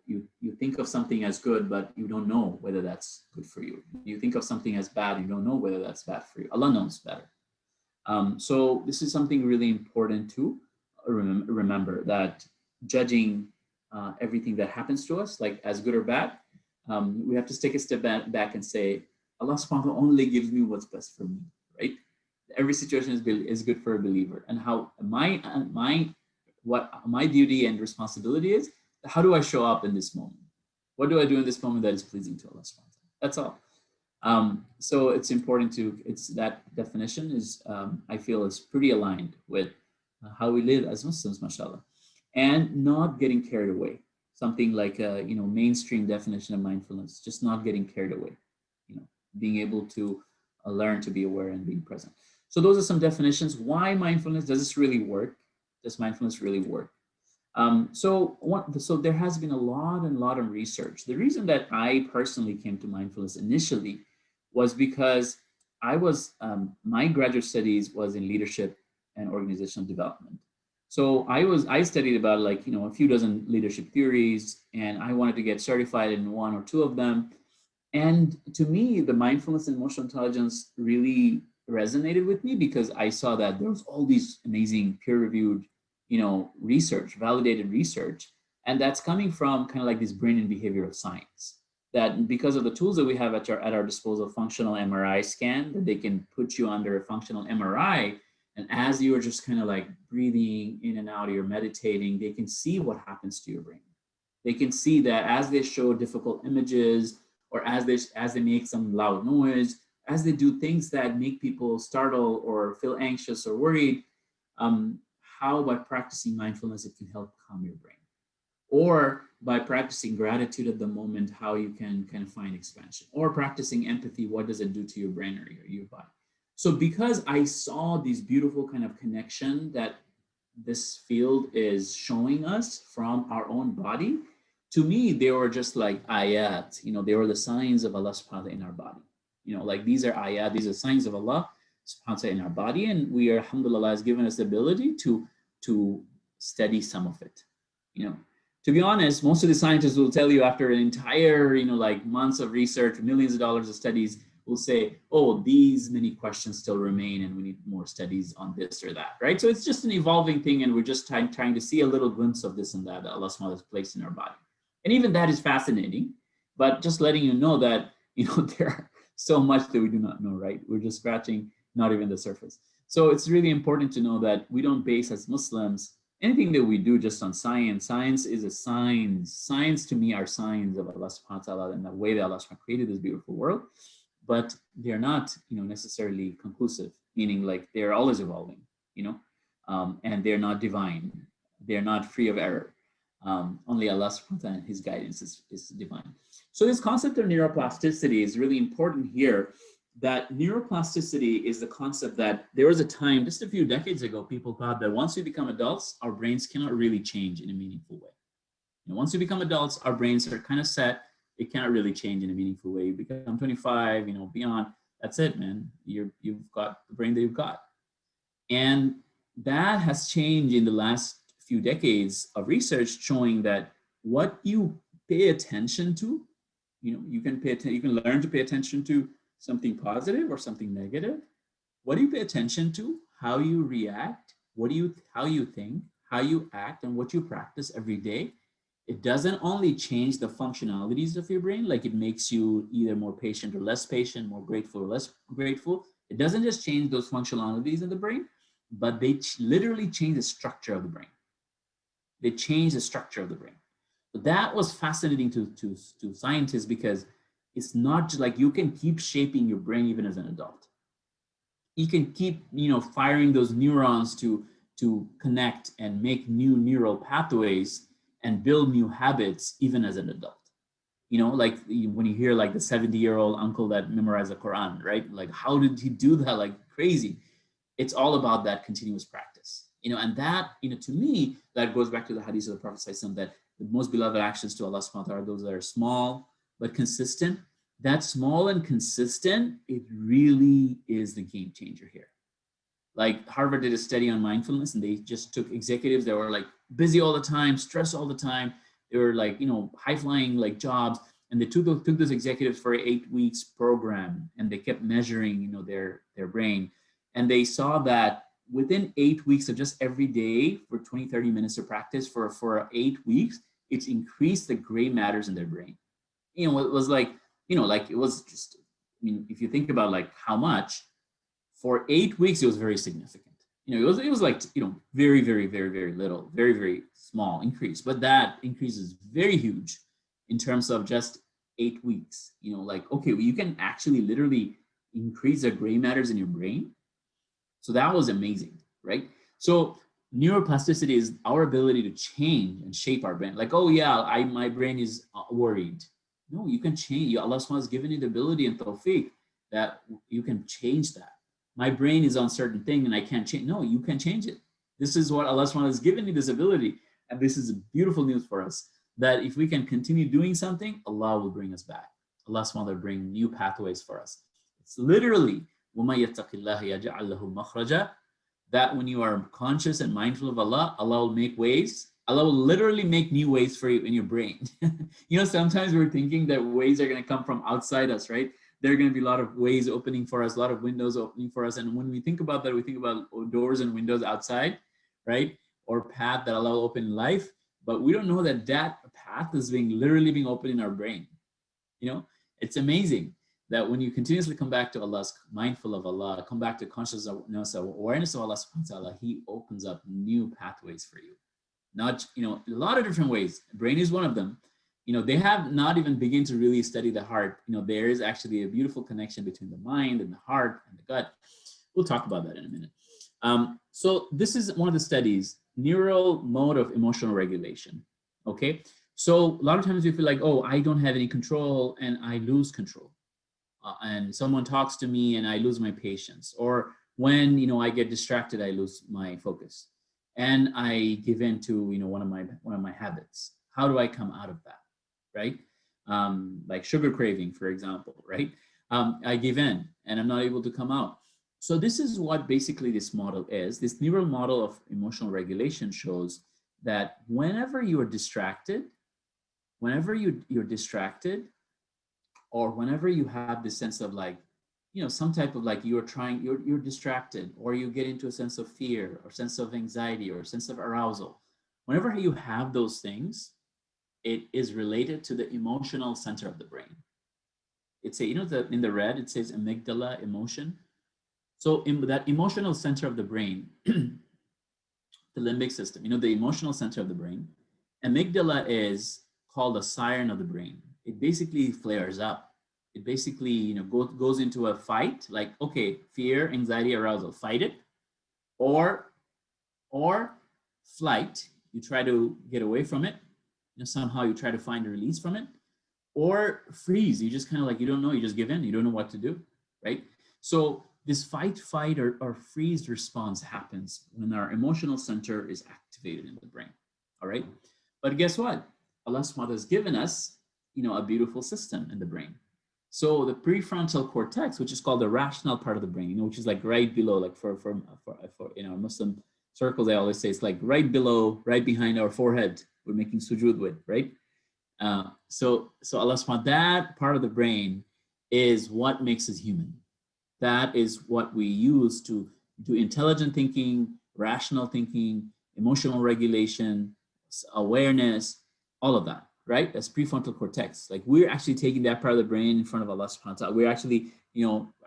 think of something as good, but you don't know whether that's good for you. You think of something as bad, you don't know whether that's bad for you. Allah knows better. So this is something really important to remember, that judging everything that happens to us, like as good or bad, we have to take a step back and say, Allah subhanahu wa ta'ala only gives me what's best for me, right? Every situation is good for a believer. And how what my duty and responsibility is, how do I show up in this moment? What do I do in this moment that is pleasing to Allah subhanahu wa ta'ala? That's all. So it's important that definition is, I feel, is pretty aligned with how we live as Muslims, mashallah, and not getting carried away. Something like a, mainstream definition of mindfulness, just not getting carried away, being able to learn to be aware and being present. So those are some definitions. Why mindfulness? Does this really work? Does mindfulness really work? So there has been a lot of research. The reason that I personally came to mindfulness initially was because my graduate studies was in leadership and organizational development. So I studied about a few dozen leadership theories, and I wanted to get certified in one or two of them. And to me, the mindfulness and emotional intelligence really resonated with me, because I saw that there was all these amazing peer-reviewed, research, validated research, and that's coming from kind of like this brain and behavioral science. That because of the tools that we have at our disposal, functional MRI scan, that they can put you under a functional MRI, and as you are just kind of like breathing in and out, you're meditating, they can see what happens to your brain. They can see that as they show difficult images, or as they make some loud noise, as they do things that make people startle or feel anxious or worried, how by practicing mindfulness, it can help calm your brain. Or by practicing gratitude at the moment, how you can kind of find expansion. Or practicing empathy, what does it do to your brain or your body? So because I saw these beautiful kind of connection that this field is showing us from our own body, to me, they were just like ayat, they were the signs of Allah subhanahu wa ta'ala in our body. Like these are ayat, these are signs of Allah subhanahu wa ta'ala in our body, and we are, alhamdulillah, has given us the ability to study some of it. To be honest, most of the scientists will tell you after an entire, months of research, millions of dollars of studies, will say, oh, these many questions still remain and we need more studies on this or that, right? So it's just an evolving thing, and we're just trying to see a little glimpse of this and that Allah subhanahu wa ta'ala has placed in our body. And even that is fascinating, but just letting you know that, there are so much that we do not know, right? We're just scratching not even the surface. So it's really important to know that we don't base, as Muslims, anything that we do just on science. Science is a signs. Science to me are signs of Allah subhanahu wa ta'ala and the way that Allah subhanahu wa ta'ala created this beautiful world. But they're not, necessarily conclusive, meaning like they're always evolving, and they're not divine. They're not free of error. Only Allah subhanahu wa ta'ala and His guidance is divine. So this concept of neuroplasticity is really important here. That neuroplasticity is the concept that there was a time just a few decades ago, people thought that once we become adults, our brains cannot really change in a meaningful way. Once we become adults, our brains are kind of set. It cannot really change in a meaningful way. You become 25, beyond, that's it, man. You've got the brain that you've got. And that has changed in the last few decades of research showing that what you pay attention to, you can learn to pay attention to something positive or something negative. What do you pay attention to? How you react, how you think, how you act, and what you practice every day. It doesn't only change the functionalities of your brain, like it makes you either more patient or less patient, more grateful or less grateful. It doesn't just change those functionalities in the brain, but they literally change the structure of the brain. They change the structure of the brain. That was fascinating to scientists, because it's not just like you can keep shaping your brain even as an adult. You can keep, firing those neurons to connect and make new neural pathways and build new habits even as an adult. Like when you hear like the 70-year-old uncle that memorized the Quran, right? Like, how did he do that? Like crazy. It's all about that continuous practice, and that, to me, that goes back to the hadith of the Prophet ﷺ, that the most beloved actions to Allah subhanahu wa ta'ala are those that are small but consistent. That small and consistent, it really is the game changer here. Like Harvard did a study on mindfulness, and they just took executives that were like busy all the time, stressed all the time. They were like, high flying like jobs. And they took those executives for an 8 weeks program, and they kept measuring, their brain. And they saw that within 8 weeks of just every day for 20, 30 minutes of practice for 8 weeks, it's increased the gray matters in their brain. It was like, like it was just, if you think about like how much, for 8 weeks, it was very significant. It was like, very, very, very, very little, very, very small increase. But that increase is very huge in terms of just 8 weeks. Like, okay, well, you can actually literally increase the gray matters in your brain. So that was amazing, right? So neuroplasticity is our ability to change and shape our brain. Like, oh yeah, my brain is worried. No, you can change. Allah subhanahu has given you the ability and tawfiq that you can change that. My brain is on certain thing and I can't change. No, you can change it. This is what Allah subhanahu has given you, this ability. And this is beautiful news for us, that if we can continue doing something, Allah will bring us back. Allah subhanahu will bring new pathways for us. It's literally, وَمَن يَتَّقِ اللَّهَ يَجْعَلْ لَهُ مَخْرَجًا, that when you are conscious and mindful of Allah, Allah will make ways. Allah will literally make new ways for you in your brain. Sometimes we're thinking that ways are going to come from outside us, right? There are going to be a lot of ways opening for us, a lot of windows opening for us. And when we think about that, we think about doors and windows outside, right? Or path that Allah will open in life. But we don't know that path is literally being opened in our brain. It's amazing that when you continuously come back to Allah, mindful of Allah, come back to consciousness, awareness of Allah subhanahu wa ta'ala, He opens up new pathways for you. Not, a lot of different ways. Brain is one of them. They have not even begun to really study the heart. There is actually a beautiful connection between the mind and the heart and the gut. We'll talk about that in a minute. So this is one of the studies, neural mode of emotional regulation. Okay. So a lot of times we feel like, oh, I don't have any control and I lose control. And someone talks to me and I lose my patience. Or when, I get distracted, I lose my focus. And I give in to, one of my habits. How do I come out of that? Right? Like sugar craving, for example, right? I give in and I'm not able to come out. So this is what basically this model is. This neural model of emotional regulation shows that whenever you are distracted, you're distracted, or whenever you have this sense of like, some type of like you're distracted, or you get into a sense of fear or sense of anxiety or sense of arousal, whenever you have those things, it is related to the emotional center of the brain. It's in the red, it says amygdala, emotion. So in that emotional center of the brain, the limbic system, the emotional center of the brain, amygdala is called the siren of the brain. It basically flares up. It basically, goes into a fight, like, okay, fear, anxiety, arousal, fight it, or flight. You try to get away from it. Somehow you try to find a release from it, or freeze. You just kind of like, you don't know, you just give in. You don't know what to do, right? So this fight, or freeze response happens when our emotional center is activated in the brain, all right? But guess what? Allah subhanahu wa ta'ala has given us, a beautiful system in the brain. So the prefrontal cortex, which is called the rational part of the brain, which is like right below, like for Muslim circles, they always say it's like right below, right behind our forehead. We're making sujood with, right? So Allah subhanahu, that part of the brain is what makes us human. That is what we use to do intelligent thinking, rational thinking, emotional regulation, awareness, all of that, right? That's prefrontal cortex. Like we're actually taking that part of the brain in front of Allah subhanahu wa ta'ala. We're actually,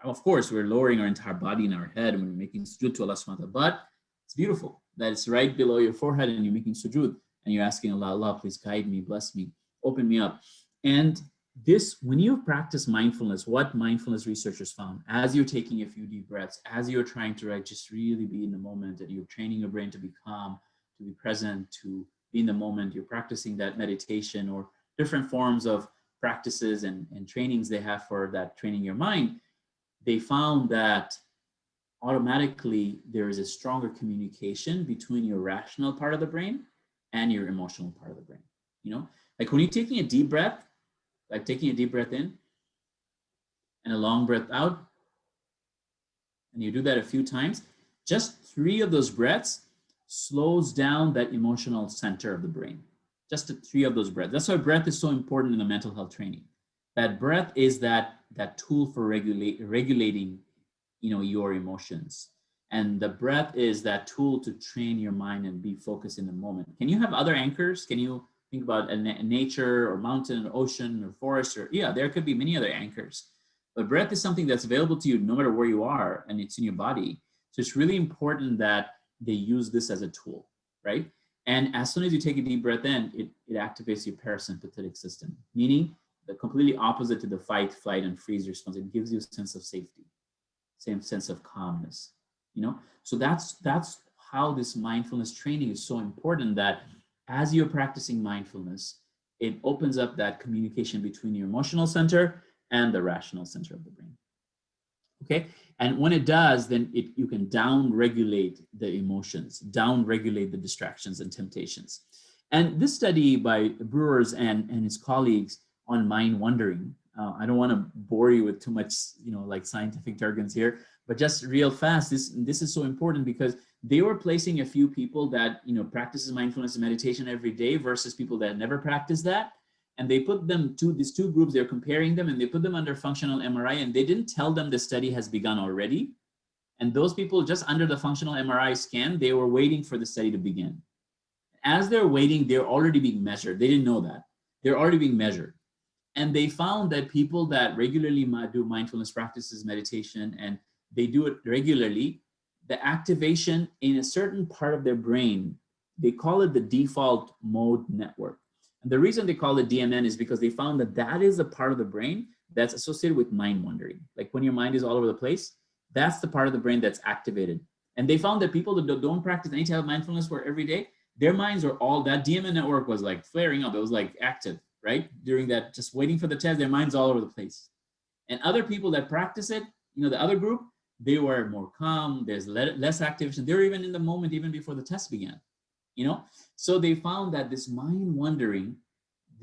of course, we're lowering our entire body in our head and we're making sujood to Allah subhanahu wa ta'ala, but it's beautiful that it's right below your forehead and you're making sujood. and you're asking Allah, Allah, please guide me, bless me, open me up. And this, when you practice mindfulness, what mindfulness researchers found, as you're taking a few deep breaths, as you're trying to just really be in the moment, and you're training your brain to be calm, to be present, to be in the moment, you're practicing that meditation or different forms of practices and trainings they have for that training your mind, they found that automatically there is a stronger communication between your rational part of the brain and your emotional part of the brain. You know, like when you're taking a deep breath, like taking a deep breath in and a long breath out, and you do that a few times, just 3 of those breaths slows down that emotional center of the brain. Just 3 of those breaths. That's why breath is so important in the mental health training. That breath is that tool for regulating, you know, your emotions. And the breath is that tool to train your mind and be focused in the moment. Can you have other anchors? Can you think about a nature or mountain or ocean or forest, or yeah, there could be many other anchors. But breath is something that's available to you no matter where you are, and it's in your body. So it's really important that they use this as a tool, right? And as soon as you take a deep breath in, it activates your parasympathetic system, meaning the completely opposite to the fight, flight, and freeze response. It gives you a sense of safety, same sense of calmness, you know? So that's how this mindfulness training is so important, that as you're practicing mindfulness, it opens up that communication between your emotional center and the rational center of the brain. Okay, and when it does, then you can down-regulate the emotions, down-regulate the distractions and temptations. And this study by Brewers and his colleagues on mind wandering, I don't want to bore you with too much, you know, like scientific jargons here, but just real fast, this is so important because they were placing a few people that, you know, practices mindfulness and meditation every day versus people that never practice that. And they put them to these 2 groups, they're comparing them, and they put them under functional MRI, and they didn't tell them the study has begun already. And those people just under the functional MRI scan, they were waiting for the study to begin. As they're waiting, they're already being measured. They didn't know that. They're already being measured. And they found that people that regularly do mindfulness practices, meditation, and they do it regularly, the activation in a certain part of their brain, they call it the default mode network. And the reason they call it DMN is because they found that that is the part of the brain that's associated with mind wandering. Like when your mind is all over the place, that's the part of the brain that's activated. And they found that people that don't practice any type of mindfulness work every day, their minds are all, that DMN network was like flaring up. It was like active, right? During that, just waiting for the test, their mind's all over the place. And other people that practice it, you know, the other group, they were more calm, there's less activation. They were even in the moment even before the test began. You know, so they found that this mind wandering,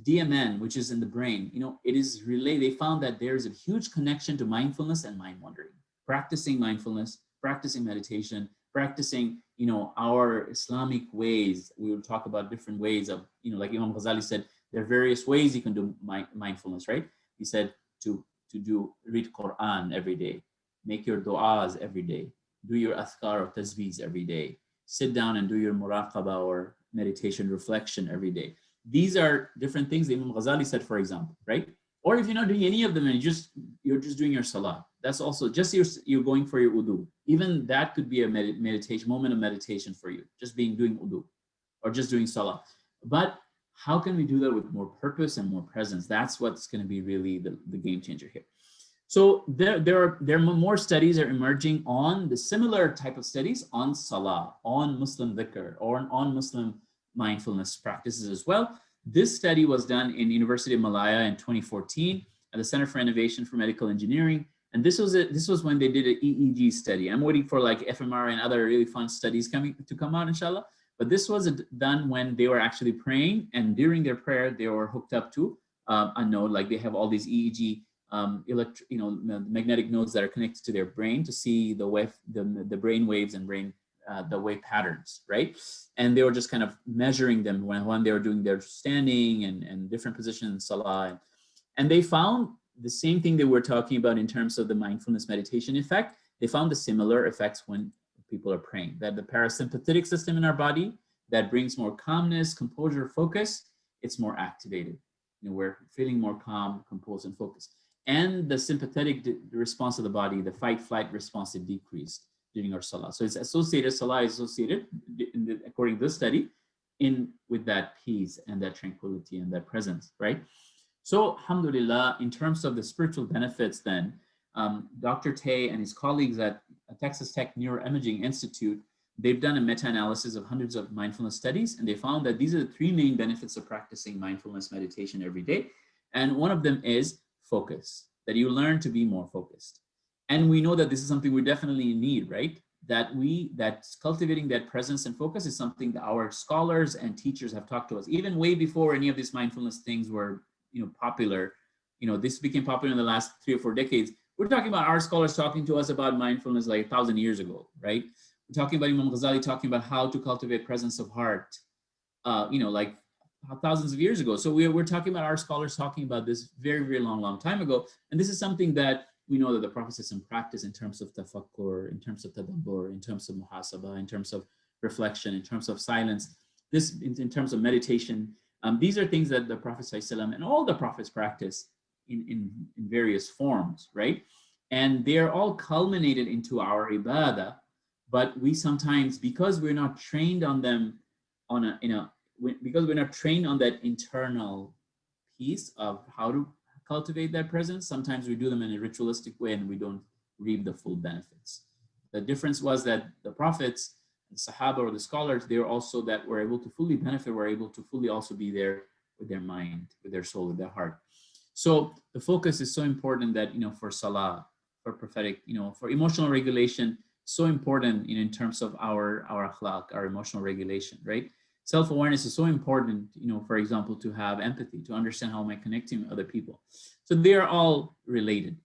DMN, which is in the brain, you know, it is related. They found that there is a huge connection to mindfulness and mind wandering. Practicing mindfulness, practicing meditation, practicing, you know, our Islamic ways. We will talk about different ways of, you know, like Imam Ghazali said, there are various ways you can do mindfulness, right? He said to read Quran every day, make your du'as every day, do your athkar or tasbeehs every day, sit down and do your muraqabah or meditation reflection every day. These are different things that Imam Ghazali said, for example, right? Or if you're not doing any of them and you're just doing your salah, that's also just you're going for your wudu. Even that could be a meditation, moment of meditation for you, just doing wudu or just doing salah. But how can we do that with more purpose and more presence? That's what's going to be really the game changer here. So there are more studies are emerging on the similar type of studies on Salah, on Muslim dhikr, or on Muslim mindfulness practices as well. This study was done in University of Malaya in 2014 at the Center for Innovation for Medical Engineering. And this was when they did an EEG study. I'm waiting for like fMRI and other really fun studies to come out, inshallah. But this was done when they were actually praying, and during their prayer, they were hooked up to a node, like they have all these EEG magnetic nodes that are connected to their brain to see the brain waves and the wave patterns, right? And they were just kind of measuring them when they were doing their standing and different positions in Salah. And they found the same thing that we're talking about in terms of the mindfulness meditation effect. They found the similar effects when people are praying, that the parasympathetic system in our body that brings more calmness, composure, focus, it's more activated. You know, we're feeling more calm, composed, and focused. And the sympathetic response of the body, the fight-flight response, it decreased during our salah. So it's associated, salah is associated, according to this study, in with that peace and that tranquility and that presence, right? So, alhamdulillah, in terms of the spiritual benefits, then, Dr. Tay and his colleagues at Texas Tech Neuroimaging Institute, they've done a meta-analysis of hundreds of mindfulness studies, and they found that these are the three main benefits of practicing mindfulness meditation every day. And one of them is focus, that you learn to be more focused. And we know that this is something we definitely need, right? That cultivating that presence and focus is something that our scholars and teachers have talked to us, even way before any of these mindfulness things were, popular. This became popular in the last 3 or 4 decades. We're talking about our scholars talking to us about mindfulness like 1,000 years ago, right? We're talking about Imam Ghazali talking about how to cultivate presence of heart, like thousands of years ago. So we're talking about our scholars talking about this very, very long time ago. And this is something that we know that the Prophet practice in terms of tafakkur, in terms of tadabbur, in terms of muhasabah, in terms of reflection, in terms of silence, this in terms of meditation. These are things that the Prophet and all the prophets practice in various forms, right? And they're all culminated into our ibadah, but we sometimes, because we're not trained on them because we're not trained on that internal piece of how to cultivate that presence, sometimes we do them in a ritualistic way and we don't reap the full benefits. The difference was that the prophets, the Sahaba or the scholars, they were also that were able to fully benefit, were able to fully also be there with their mind, with their soul, with their heart. So the focus is so important that, for Salah, for prophetic, for emotional regulation, so important in terms of our akhlaq, our emotional regulation, right? Self-awareness is so important, for example, to have empathy, to understand how am I connecting with other people. So they're all related.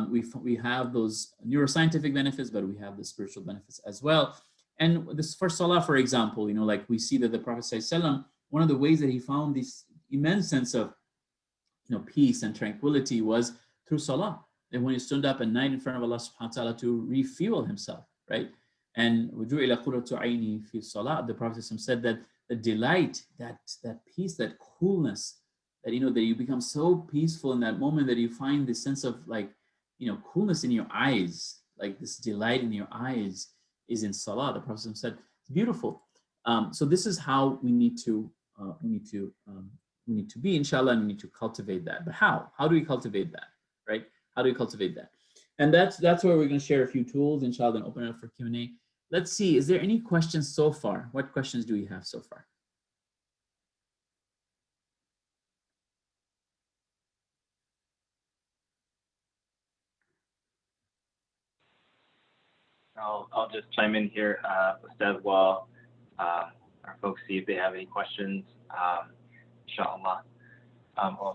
We have those neuroscientific benefits, but we have the spiritual benefits as well. And this for Salah, for example, like we see that the Prophet ﷺ, one of the ways that he found this immense sense of peace and tranquility was through Salah. And when he stood up at night in front of Allah subhanahu wa ta'ala to refuel himself, right? And the Prophet said that the delight, that peace, that coolness, that that you become so peaceful in that moment that you find this sense of coolness in your eyes, like this delight in your eyes is in Salah. The Prophet said it's beautiful. So this is how we need to be, inshallah, and we need to cultivate that. But how do we cultivate that, right? How do we cultivate that? And that's where we're going to share a few tools, inshallah, and open it up for Q&A. Let's see, is there any questions so far? What questions do we have so far? I'll just chime in here, Ustadh, while our folks see if they have any questions, inshallah. So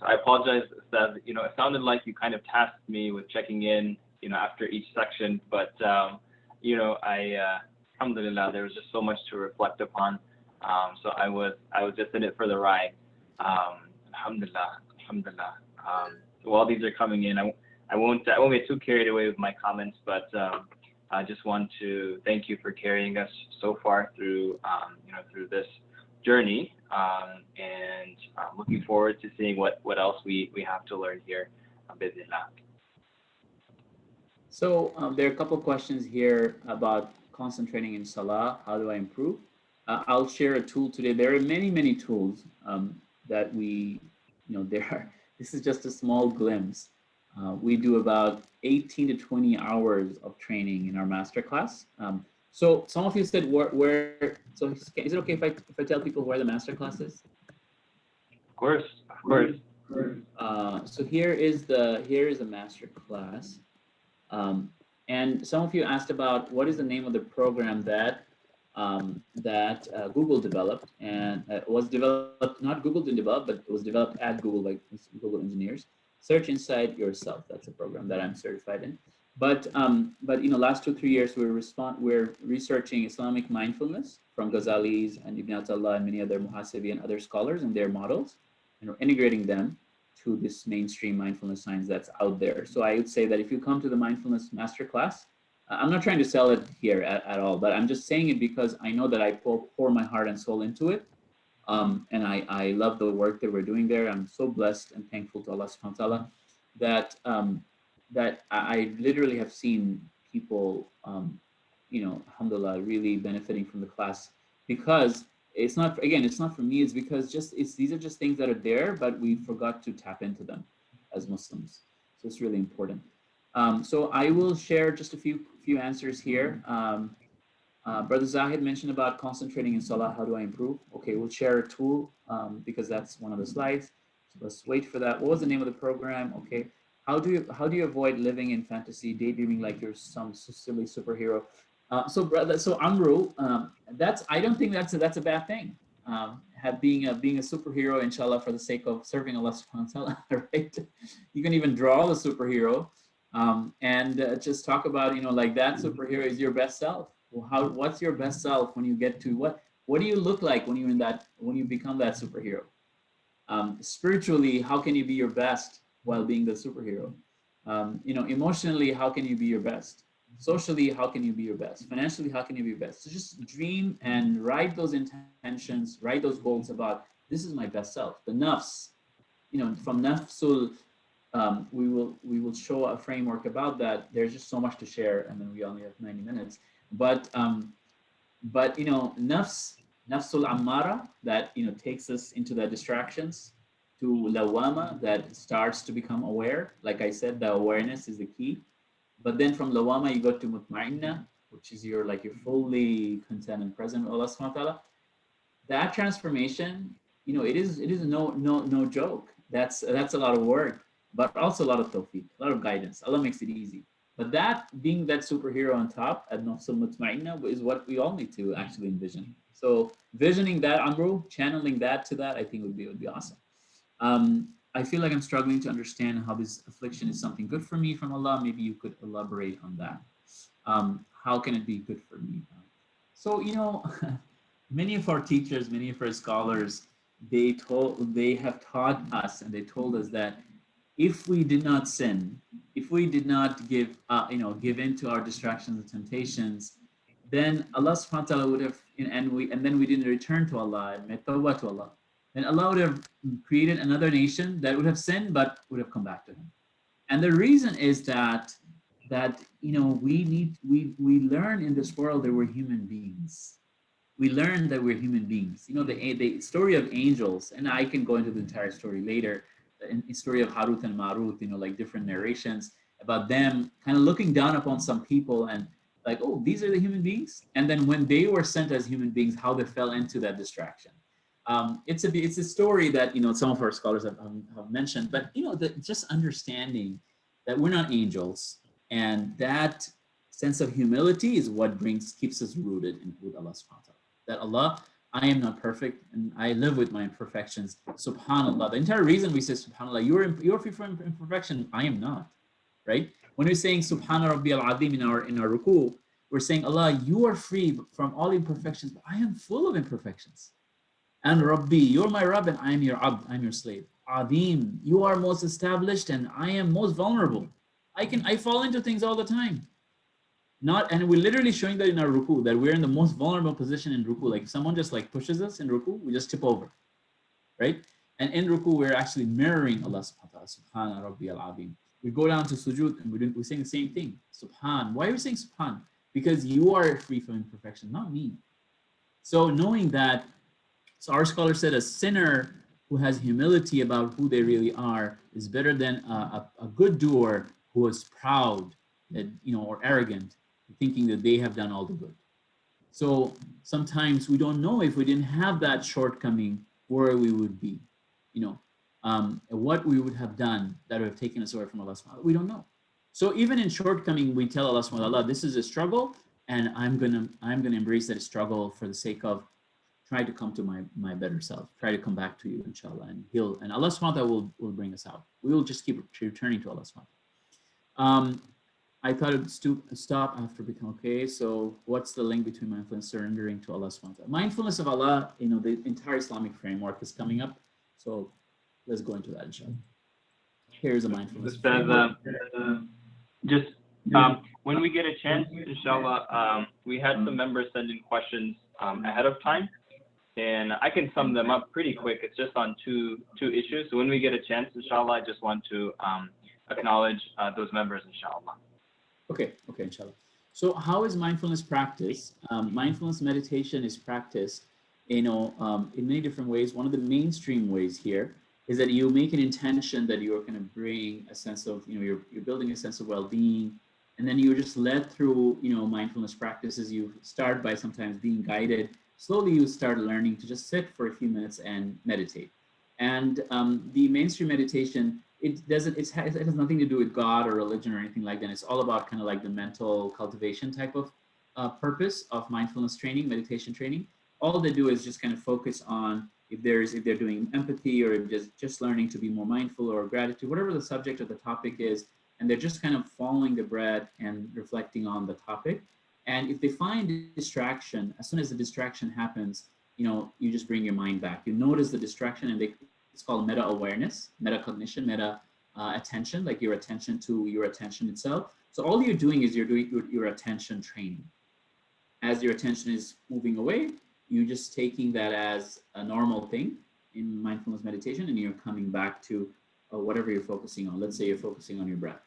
I apologize, Ustadh. It sounded like you kind of tasked me with checking in, after each section, but alhamdulillah, there was just so much to reflect upon. So I was just in it for the ride. Alhamdulillah. So while these are coming in, I won't get too carried away with my comments, but I just want to thank you for carrying us so far through through this journey, and looking forward to seeing what else we have to learn here. So there are a couple of questions here about concentrating in Salah. How do I improve? I'll share a tool today. There are many tools that we, this is just a small glimpse. We do about 18 to 20 hours of training in our masterclass. So some of you said so is it okay if I tell people where the masterclass is? Of course. So here is a masterclass. And some of you asked about what is the name of the program that Google developed, and was developed, not Google didn't develop, but it was developed at Google by Google engineers. Search Inside Yourself. That's a program that I'm certified in. But last 2-3 years we're researching Islamic mindfulness from Ghazali's and Ibn Attallah and many other Muhasibi and other scholars and their models, and we're integrating them to this mainstream mindfulness science that's out there. So I would say that if you come to the Mindfulness Masterclass, I'm not trying to sell it here at all, but I'm just saying it because I know that I pour my heart and soul into it. And I love the work that we're doing there. I'm so blessed and thankful to Allah subhanahu wa ta'ala that I literally have seen people, alhamdulillah, really benefiting from the class, because it's not, again, it's not for me, it's because these are just things that are there, but we forgot to tap into them as Muslims. So it's really important. So I will share just a few answers here. Brother Zahid mentioned about concentrating in Salah. How do I improve? Okay, we'll share a tool because that's one of the slides. So let's wait for that. What was the name of the program? Okay. How do you avoid living in fantasy, daydreaming like you're some silly superhero? So Amru, I don't think that's a bad thing. Being a superhero, inshallah, for the sake of serving Allah subhanahu wa ta'ala, right? You can even draw the superhero and just talk about, like that superhero is your best self. Well, what's your best self when you get to what do you look like when you become that superhero? Spiritually, how can you be your best while being the superhero? Emotionally, how can you be your best? Socially, how can you be your best? Financially, how can you be your best? So just dream and write those intentions, write those goals about, this is my best self. The nafs, from nafsul, we will show a framework about that. There's just so much to share, and then we only have 90 minutes. But nafsul ammara, that takes us into the distractions, to lawama, that starts to become aware. Like I said, the awareness is the key. But then from lawama you go to mutma'inna, which is you're fully content and present with Allah subhanahu wa ta'ala. That transformation, it is no joke. That's a lot of work, but also a lot of tawfiq, a lot of guidance. Allah makes it easy. But that being that superhero on top at nafsul mutma'inna is what we all need to actually envision. So visioning that, Amru, channeling that to that, I think would be awesome. I feel like I'm struggling to understand how this affliction is something good for me from Allah. Maybe you could elaborate on that. How can it be good for me? So, many of our teachers, many of our scholars, they have taught us, and they told us that if we did not sin, if we did not give in to our distractions and temptations, then Allah subhanahu wa ta'ala would have, and then we didn't return to Allah and made tawbah to Allah, then Allah would have created another nation that would have sinned but would have come back to Him. And the reason is that we learn in this world that we're human beings. We learn that we're human beings. The story of angels, and I can go into the entire story later, the story of Harut and Marut, different narrations about them kind of looking down upon some people and like, oh, these are the human beings. And then when they were sent as human beings, how they fell into that distraction. It's a story that, some of our scholars have mentioned, but, just understanding that we're not angels, and that sense of humility is what keeps us rooted with Allah subhanahu wa ta'ala. That Allah, I am not perfect and I live with my imperfections. Subhanallah. The entire reason we say Subhanallah, you're free from imperfection. I am not, right? When we're saying Subhana Rabbi al-Azim in our ruku, we're saying, Allah, you are free from all imperfections, but I am full of imperfections. And Rabbi, you're my Rabb and I am your Abd, I'm your slave. Azim, you are most established and I am most vulnerable. I fall into things all the time. And we're literally showing that in our ruku, that we're in the most vulnerable position in ruku. Like if someone just pushes us in ruku, we just tip over, right? And in ruku, we're actually mirroring Allah subhanahu wa ta'ala, Subhana Rabbi al-Azim. We go down to sujood and we're saying the same thing. Subhan. Why are we saying Subhan? Because you are free from imperfection, not me. So knowing that, so our scholar said a sinner who has humility about who they really are is better than a good doer who is proud, or arrogant, thinking that they have done all the good. So sometimes we don't know if we didn't have that shortcoming, where we would be, what we would have done that would have taken us away from Allah subhanahu wa ta'ala. We don't know. So even in shortcoming, we tell Allah subhanahu wa ta'ala, this is a struggle, and I'm gonna embrace that struggle for the sake of try to come to my better self, try to come back to you, inshallah, and Allah subhanahu wa ta'ala will bring us out. We will just keep returning to Allah subhanahu wa ta'ala. I thought it would stop after become okay. So what's the link between mindfulness and surrendering to Allah subhanahu wa ta'ala? Mindfulness of Allah, the entire Islamic framework is coming up. So let's go into that, inshallah. Here's a mindfulness framework. When we get a chance, inshallah, we had some members send in questions ahead of time, and I can sum them up pretty quick. It's just on two issues. So when we get a chance, inshallah, I just want to acknowledge those members, inshallah. Okay, inshallah. So how is mindfulness practice? Mindfulness meditation is practiced in many different ways. One of the mainstream ways here is that you make an intention that you're going to bring a sense of, you're building a sense of well-being, and then you're just led through, mindfulness practices. You start by sometimes being guided. Slowly you start learning to just sit for a few minutes and meditate. And the mainstream meditation, it has nothing to do with God or religion or anything like that. It's all about kind of like the mental cultivation type of purpose of mindfulness training, meditation training. All they do is just kind of focus on if they're doing empathy, or if just learning to be more mindful, or gratitude, whatever the subject or the topic is, and they're just kind of following the breath and reflecting on the topic. And if they find distraction, as soon as the distraction happens, you just bring your mind back. You notice the distraction, and it's called meta-awareness, meta-cognition, meta-attention, like your attention to your attention itself. So all you're doing is you're doing your attention training. As your attention is moving away, you're just taking that as a normal thing in mindfulness meditation, and you're coming back to whatever you're focusing on. Let's say you're focusing on your breath.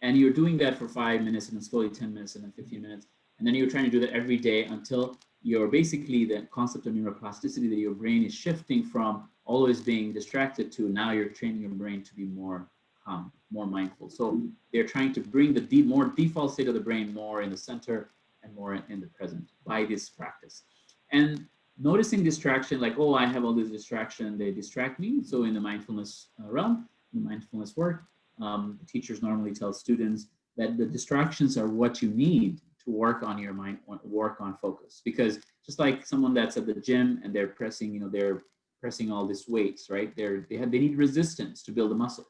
And you're doing that for 5 minutes, and then slowly 10 minutes, and then 15 minutes. And then you're trying to do that every day until you're basically, the concept of neuroplasticity, that your brain is shifting from always being distracted to now you're training your brain to be more calm, more mindful. So they're trying to bring the more default state of the brain more in the center and more in the present by this practice. And noticing distraction, like, oh, I have all this distraction, they distract me. So in the mindfulness realm, in the mindfulness work, the teachers normally tell students that the distractions are what you need to work on your mind, work on focus. Because just like someone that's at the gym and they're pressing, they're pressing all these weights, right? They need resistance to build a muscle.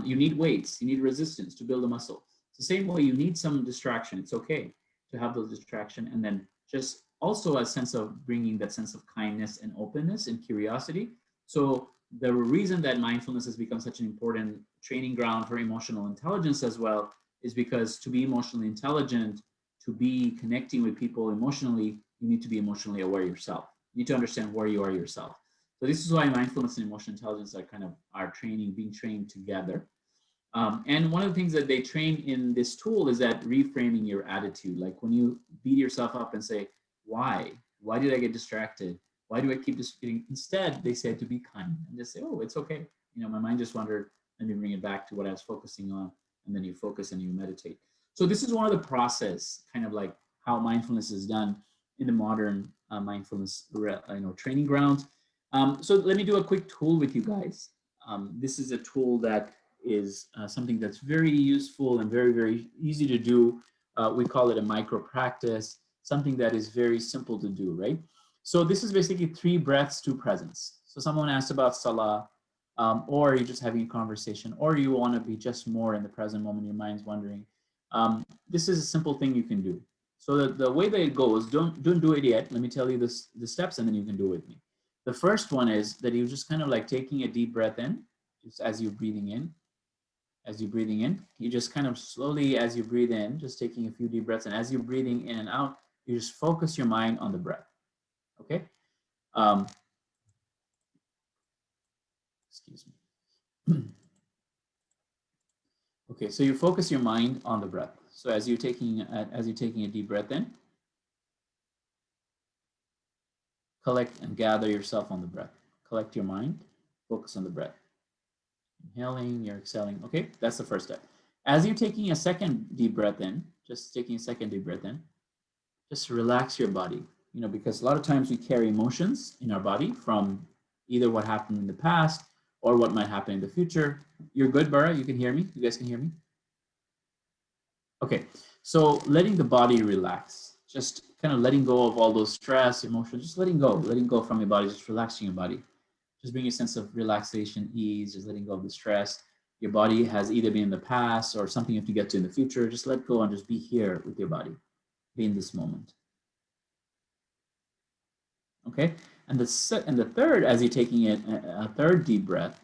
You need weights, you need resistance to build a muscle. It's the same way you need some distraction. It's okay to have those distraction, and then just also a sense of bringing that sense of kindness and openness and curiosity. So the reason that mindfulness has become such an important training ground for emotional intelligence as well is because to be emotionally intelligent, to be connecting with people emotionally, you need to be emotionally aware yourself. You need to understand where you are yourself. So this is why mindfulness and emotional intelligence are kind of being trained together. And one of the things that they train in this tool is that reframing your attitude. Like when you beat yourself up and say, why? Why did I get distracted? Why do I keep distracting? Instead, they said to be kind and just say, oh, it's okay. My mind just wandered. Let me bring it back to what I was focusing on. And then you focus and you meditate. So this is one of the process, kind of like how mindfulness is done in the modern mindfulness training grounds. So let me do a quick tool with you guys. This is a tool that is something that's very useful and very, very easy to do. We call it a micro practice, something that is very simple to do, right? So this is basically 3 breaths, 2 presence. So someone asked about Salah, or you're just having a conversation, or you want to be just more in the present moment, your mind's wandering. This is a simple thing you can do. So the way that it goes, don't do it yet. Let me tell you the steps, and then you can do it with me. The first one is that you're just kind of like taking a deep breath in, just as you're breathing in. As you're breathing in, you just kind of slowly, as you breathe in, just taking a few deep breaths, and as you're breathing in and out, you just focus your mind on the breath. Okay. Excuse me. Okay, so you focus your mind on the breath. So as you're taking a deep breath in, collect and gather yourself on the breath. Collect your mind, focus on the breath. Inhaling, you're exhaling. Okay, that's the first step. As you're taking a second deep breath in, just taking a second deep breath in, just relax your body. Because a lot of times we carry emotions in our body from either what happened in the past or what might happen in the future. You're good, Bara? You can hear me? You guys can hear me? Okay, so letting the body relax, just kind of letting go of all those stress, emotions, just letting go from your body, just relaxing your body. Just bring a sense of relaxation, ease, just letting go of the stress. Your body has either been in the past or something you have to get to in the future. Just let go and just be here with your body. Be in this moment. Okay, and the third, as you're taking a third deep breath,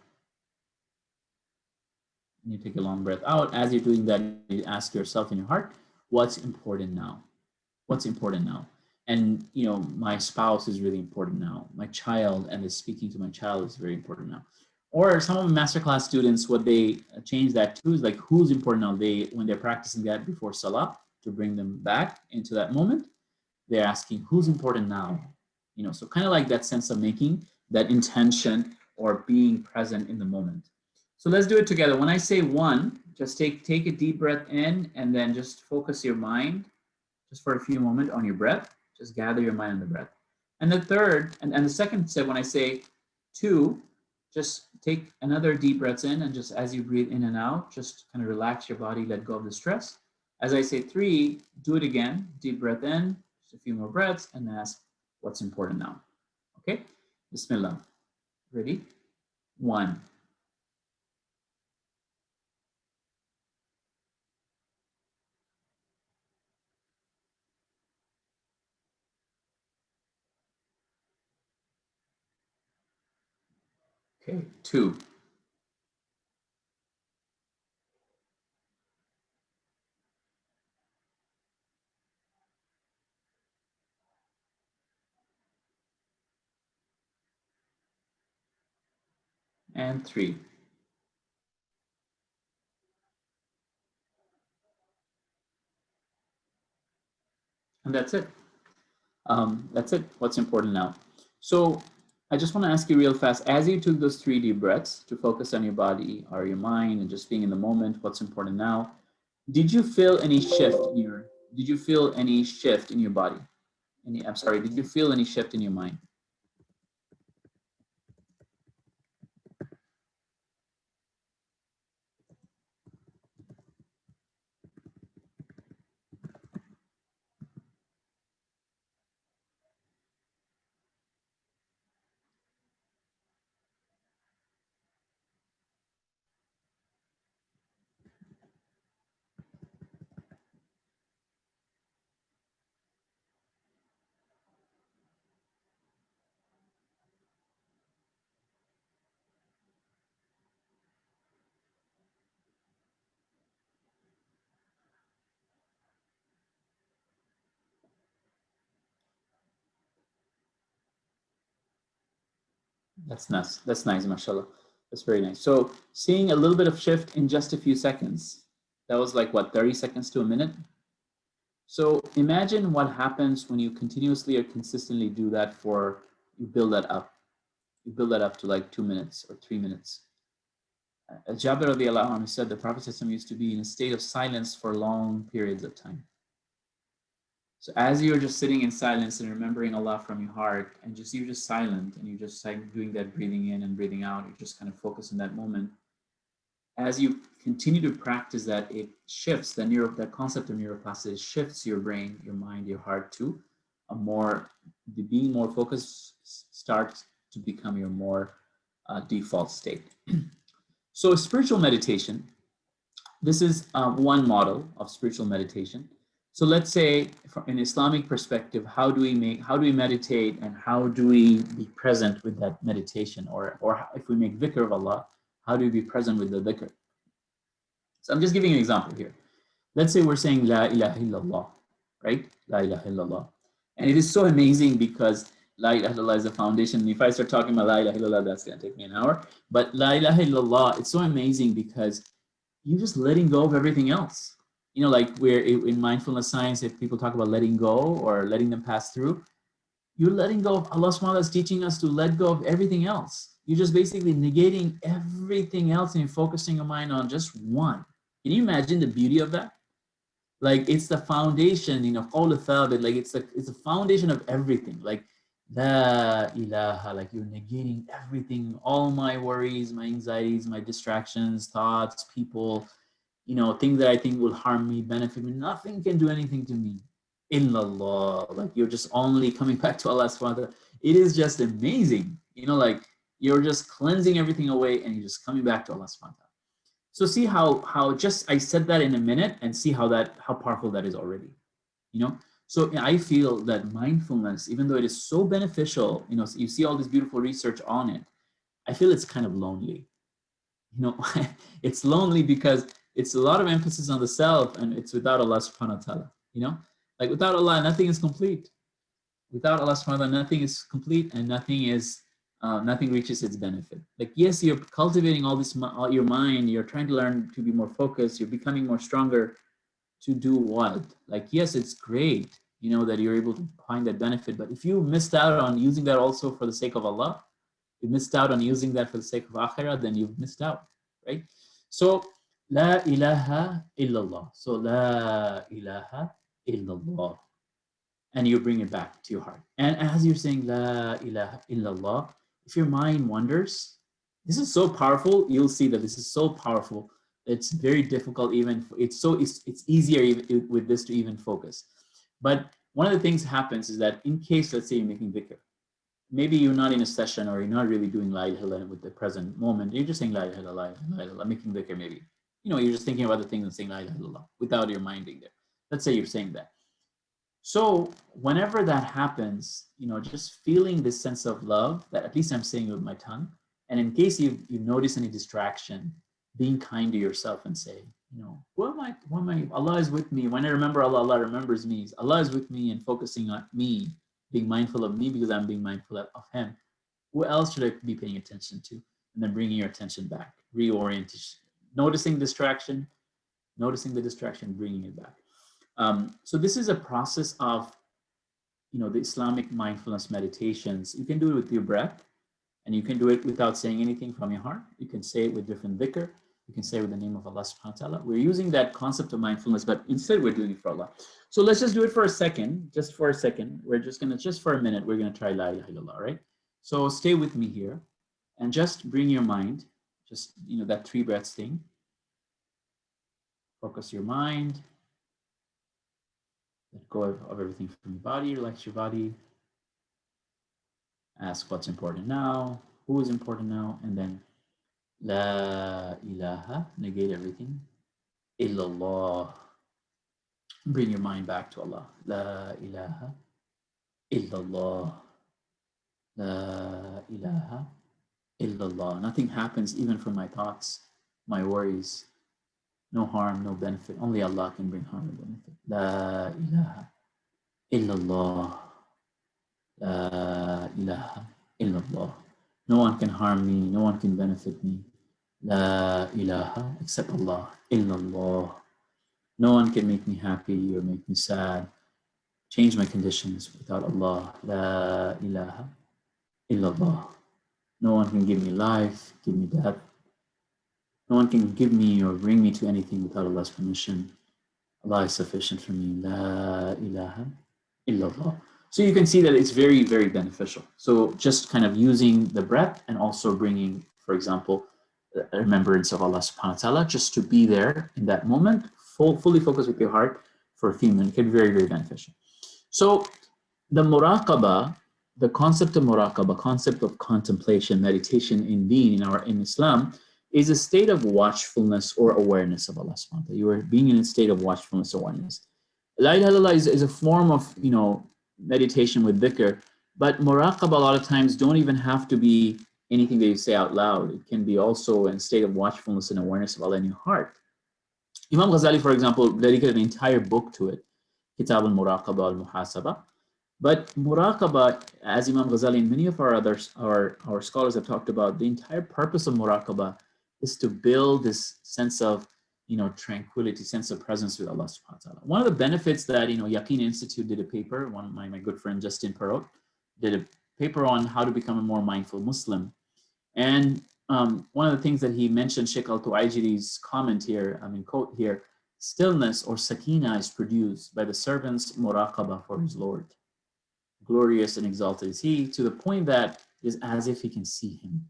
and you take a long breath out. As you're doing that, you ask yourself in your heart, what's important now? What's important now? And my spouse is really important now. My child, and speaking to my child is very important now. Or some of the masterclass students, what they change that to is like, who's important now? When they're practicing that before Salah, to bring them back into that moment, they're asking, who's important now? So kind of like that sense of making that intention or being present in the moment. So let's do it together. When I say 1, just take a deep breath in and then just focus your mind just for a few moments on your breath. Just gather your mind on the breath. And the third, and the second step, when I say 2, just take another deep breath in, and just as you breathe in and out, just kind of relax your body, let go of the stress. As I say 3, do it again. Deep breath in, just a few more breaths, and ask what's important now. Okay? Bismillah. Ready? 1. Okay, 2. And 3. And that's it. That's it. What's important now? So I just want to ask you real fast, as you took those 3 deep breaths to focus on your body or your mind and just being in the moment, what's important now, did you feel any shift in your, did you feel any shift in your body? Did you feel any shift in your mind? That's nice. That's nice, mashallah. That's very nice. So seeing a little bit of shift in just a few seconds, that was like what, 30 seconds to a minute? So imagine what happens when you continuously or consistently do that for, you build that up. You build that up to like 2 minutes or 3 minutes. Jabir radiallahu anhu said the Prophet used to be in a state of silence for long periods of time. So as you're just sitting in silence and remembering Allah from your heart, and you're just silent and you're just like doing that breathing in and breathing out, you just kind of focus on that moment. As you continue to practice that, it shifts that concept of neuroplasticity shifts your brain, your mind, your heart to a more, being more focused starts to become your more default state. So spiritual meditation, this is one model of spiritual meditation. So let's say from an Islamic perspective, how do we meditate and how do we be present with that meditation? Or if we make dhikr of Allah, how do we be present with the dhikr? So I'm just giving you an example here. Let's say we're saying La ilaha illallah, right? La ilaha illallah. And it is so amazing because La ilaha illallah is the foundation. And if I start talking about La ilaha illallah, that's going to take me an hour. But La ilaha illallah, it's so amazing because you're just letting go of everything else. Like where in mindfulness science, if people talk about letting go or letting them pass through, you're letting go of, Allah subhanahu wa ta'ala is teaching us to let go of everything else. You're just basically negating everything else and you're focusing your mind on just one. Can you imagine the beauty of that? Like it's the foundation, qawl thabit, like it's the foundation of everything. Like la ilaha, like you're negating everything, all my worries, my anxieties, my distractions, thoughts, people, things that I think will harm me, benefit me. Nothing can do anything to me. Illallah, like you're just only coming back to Allah subhanahu wa ta'ala. It is just amazing. Like you're just cleansing everything away and you're just coming back to Allah subhanahu wa ta'ala. So see how just I said that in a minute and see how powerful that is already. So I feel that mindfulness, even though it is so beneficial, you see all this beautiful research on it, I feel it's kind of lonely. It's lonely because it's a lot of emphasis on the self and it's without Allah subhanahu wa ta'ala, like without Allah, nothing is complete. Without Allah subhanahu wa ta'ala, nothing is complete and nothing reaches its benefit. Like, yes, you're cultivating all your mind, you're trying to learn to be more focused, you're becoming more stronger to do what? Like, yes, it's great, you know that you're able to find that benefit. But if you missed out on using that also for the sake of Allah, you missed out on using that for the sake of akhirah, then you've missed out, right? So, la ilaha illallah. So, la ilaha illallah. And you bring it back to your heart. And as you're saying la ilaha illallah, if your mind wanders, this is so powerful. You'll see that this is so powerful. It's very difficult even, it's easier even with this to even focus. But one of the things happens is that in case, let's say you're making dhikr, maybe you're not in a session or you're not really doing la ilaha illallah with the present moment. You're just saying la ilaha illallah, la ilaha illallah, making dhikr maybe. You know, you're just thinking about the things and saying la ilaha illallah without your mind being there. Let's say you're saying that. So whenever that happens, you know, just feeling this sense of love that at least I'm saying with my tongue. And in case you notice any distraction, being kind to yourself and say, you know, who am I? Allah is with me. When I remember Allah, Allah remembers me. Allah is with me and focusing on me, being mindful of me because I'm being mindful of Him. Who else should I be paying attention to? And then bringing your attention back, reorientation, noticing distraction, noticing the distraction, bringing it back. So this is a process of, you know, the Islamic mindfulness meditations. You can do it with your breath, and you can do it without saying anything from your heart. You can say it with different dhikr. You can say it with the name of Allah subhanahu wa ta'ala. We're using that concept of mindfulness, but instead we're doing it for Allah. So let's just do it for a second, just for a second. We're just gonna, just for a minute, we're gonna try la ilaha illallah, right? So stay with me here and just bring your mind, just, you know, that 3 breaths thing. Focus your mind. Let go of everything from your body, relax your body. Ask what's important now, who is important now, and then la ilaha, negate everything, illallah. Bring your mind back to Allah. La ilaha illallah. La ilaha illallah. Nothing happens even from my thoughts, my worries. No harm, no benefit. Only Allah can bring harm and benefit. La ilaha illallah. La ilaha illallah. No one can harm me. No one can benefit me. La ilaha except Allah. Illallah. No one can make me happy or make me sad. Change my conditions without Allah. La ilaha illallah. No one can give me life, give me death. No one can give me or bring me to anything without Allah's permission. Allah is sufficient for me. La ilaha illallah. So you can see that it's very, very beneficial. So just kind of using the breath and also bringing, for example, a remembrance of Allah subhanahu wa ta'ala, just to be there in that moment, fully focus with your heart for a few minutes, can be very, very beneficial. So the muraqabah, the concept of muraqabah, concept of contemplation, meditation in deen, in Islam, is a state of watchfulness or awareness of Allah subhanahu wa ta'ala. You are being in a state of watchfulness or awareness. La ilaha illallah is a form of, you know, meditation with dhikr, but muraqabah a lot of times don't even have to be anything that you say out loud. It can be also in a state of watchfulness and awareness of Allah in your heart. Imam Ghazali, for example, dedicated an entire book to it, Kitab al-Muraqabah al-Muhasabah. But muraqabah, as Imam Ghazali and many of our scholars have talked about, the entire purpose of muraqabah is to build this sense of, you know, tranquility, sense of presence with Allah subhanahu wa ta'ala. One of the benefits that, you know, Yaqeen Institute did a paper, one of my good friend Justin Perot did a paper on how to become a more mindful Muslim. And one of the things that he mentioned, Sheikh Al-Tuwaijiri's comment here, quote here, stillness or sakina is produced by the servant's muraqabah for his Lord. Glorious and exalted is he, to the point that it is as if he can see him,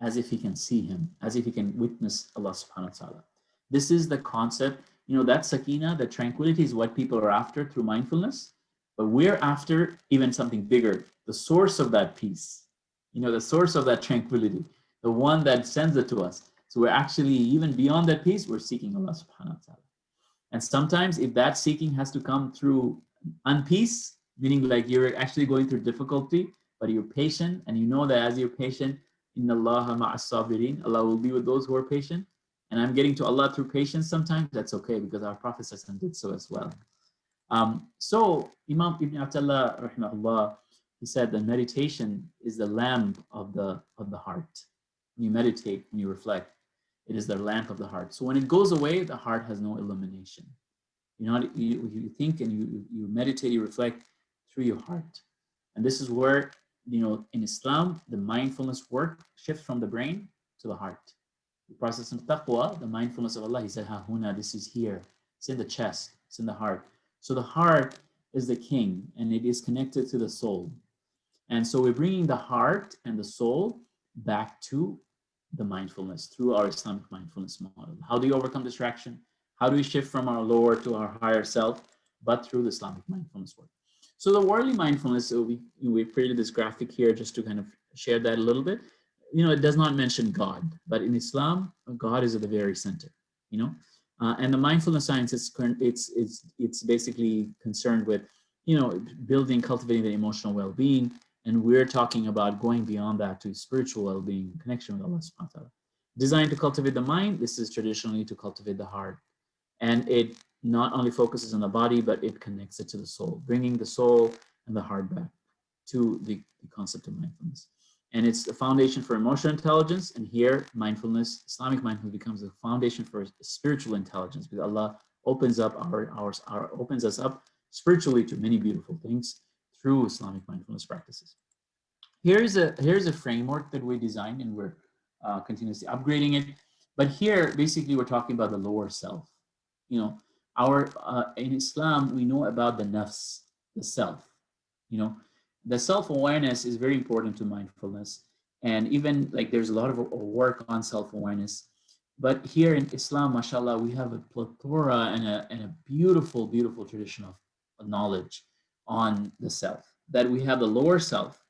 as if he can see him, as if he can witness Allah subhanahu wa ta'ala. This is the concept, you know, that sakina, that tranquility is what people are after through mindfulness, but we're after even something bigger, the source of that peace, you know, the source of that tranquility, the one that sends it to us. So we're actually, even beyond that peace, we're seeking Allah subhanahu wa ta'ala. And sometimes if that seeking has to come through unpeace, meaning like you're actually going through difficulty, but you're patient, and you know that as you're patient, inna Allaha ma'as sabirin, Allah will be with those who are patient. And I'm getting to Allah through patience sometimes, that's okay, because our Prophet did so as well. So Imam Ibn Attallah, rahimahullah, he said that meditation is the lamp of the heart. When you meditate, when you reflect, it is the lamp of the heart. So when it goes away, the heart has no illumination. You think and you meditate, you reflect through your heart. And this is where, in Islam, the mindfulness work shifts from the brain to the heart. The process of taqwa, the mindfulness of Allah, he said, ha huna, this is here. It's in the chest, it's in the heart. So the heart is the king, and it is connected to the soul. And so we're bringing the heart and the soul back to the mindfulness through our Islamic mindfulness model. How do you overcome distraction? How do we shift from our lower to our higher self? But through the Islamic mindfulness work. So the worldly mindfulness, so we've created this graphic here just to kind of share that a little bit. It does not mention God, but in Islam, God is at the very center, and the mindfulness science is it's basically concerned with, building, cultivating the emotional well-being. And we're talking about going beyond that to spiritual well-being, connection with Allah subhanahu wa ta'ala. Designed to cultivate the mind, this is traditionally to cultivate the heart. And it not only focuses on the body, but it connects it to the soul, bringing the soul and the heart back to the concept of mindfulness. And it's the foundation for emotional intelligence. And here, mindfulness, Islamic mindfulness, becomes the foundation for spiritual intelligence, because Allah opens up opens us up spiritually to many beautiful things through Islamic mindfulness practices. Here's a framework that we designed, and we're continuously upgrading it. But here, basically, we're talking about the lower self. In Islam, we know about the nafs, the self. The self-awareness is very important to mindfulness. And even like there's a lot of work on self-awareness. But here in Islam, mashallah, we have a plethora and a beautiful, beautiful tradition of knowledge on the self. That we have the lower self,